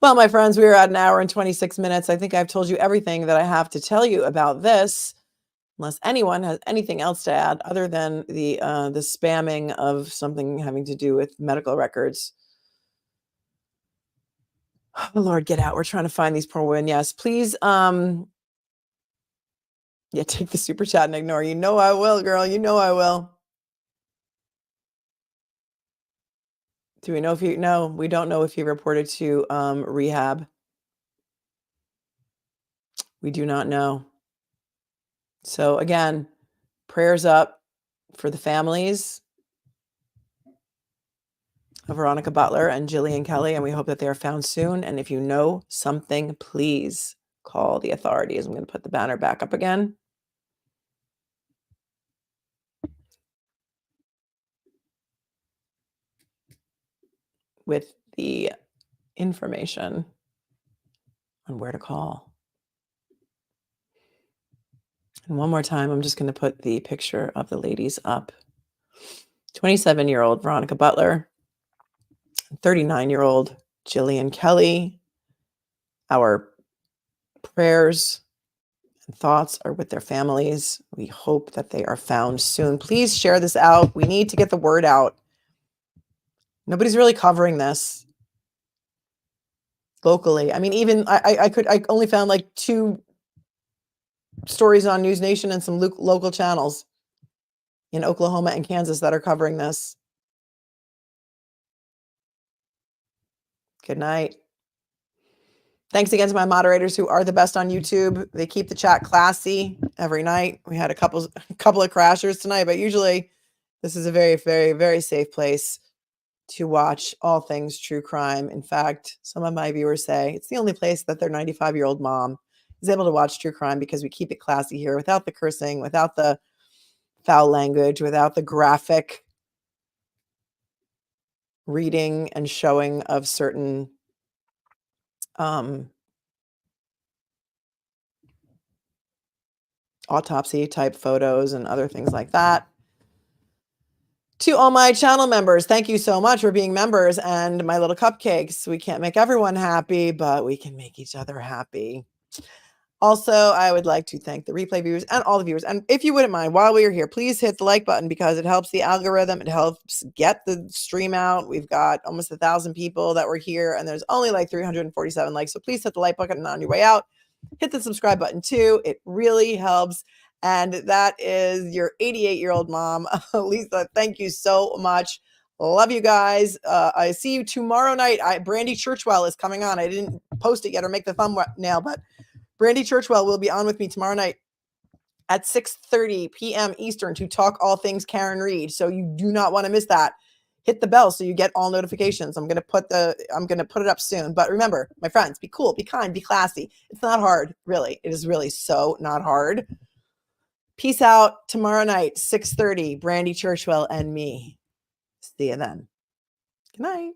Well, my friends, we are at 1 hour and 26 minutes. I think I've told you everything that I have to tell you about this, unless anyone has anything else to add other than the spamming of something having to do with medical records. Oh, Lord, get out. We're trying to find these poor women. Yes, please. Yeah, take the super chat and ignore. You know I will, girl. You know I will. Do we know if you... No, we don't know if he reported to rehab. We do not know. So again, prayers up for the families of Veronica Butler and Jilian Kelley, and we hope that they are found soon. And if you know something, please call the authorities. I'm going to put the banner back up again. With the information on where to call. And one more time, I'm just going to put the picture of the ladies up. 27-year-old Veronica Butler, 39-year-old Jilian Kelley. Our prayers and thoughts are with their families. We hope that they are found soon. Please share this out. We need to get the word out. Nobody's really covering this locally. I mean, even I only found like 2 stories on News Nation and some local channels in Oklahoma and Kansas that are covering this. Good night. Thanks again to my moderators who are the best on YouTube. They keep the chat classy every night. We had a couple of crashers tonight, but usually this is a very, very, very safe place to watch all things true crime. In fact, some of my viewers say it's the only place that their 95-year-old mom is able to watch true crime because we keep it classy here without the cursing, without the foul language, without the graphic reading and showing of certain autopsy type photos and other things like that. To all my channel members, thank you so much for being members and my little cupcakes. We can't make everyone happy, but we can make each other happy. Also, I would like to thank the replay viewers and all the viewers. And if you wouldn't mind, while we are here, please hit the like button because it helps the algorithm. It helps get the stream out. We've got almost 1,000 people that were here and there's only like 347 likes. So please hit the like button on your way out. Hit the subscribe button too. It really helps. And that is your 88-year-old mom, Lisa. Thank you so much. Love you guys. I see you tomorrow night. Brandy Churchwell is coming on. I didn't post it yet or make the thumbnail, but Brandy Churchwell will be on with me tomorrow night at 6:30 p.m. Eastern to talk all things Karen Reed. So you do not want to miss that. Hit the bell so you get all notifications. I'm gonna put it up soon. But remember, my friends, be cool, be kind, be classy. It's not hard, really. It is really so not hard. Peace out tomorrow night, 6:30. Brandy Churchwell and me. See you then. Good night.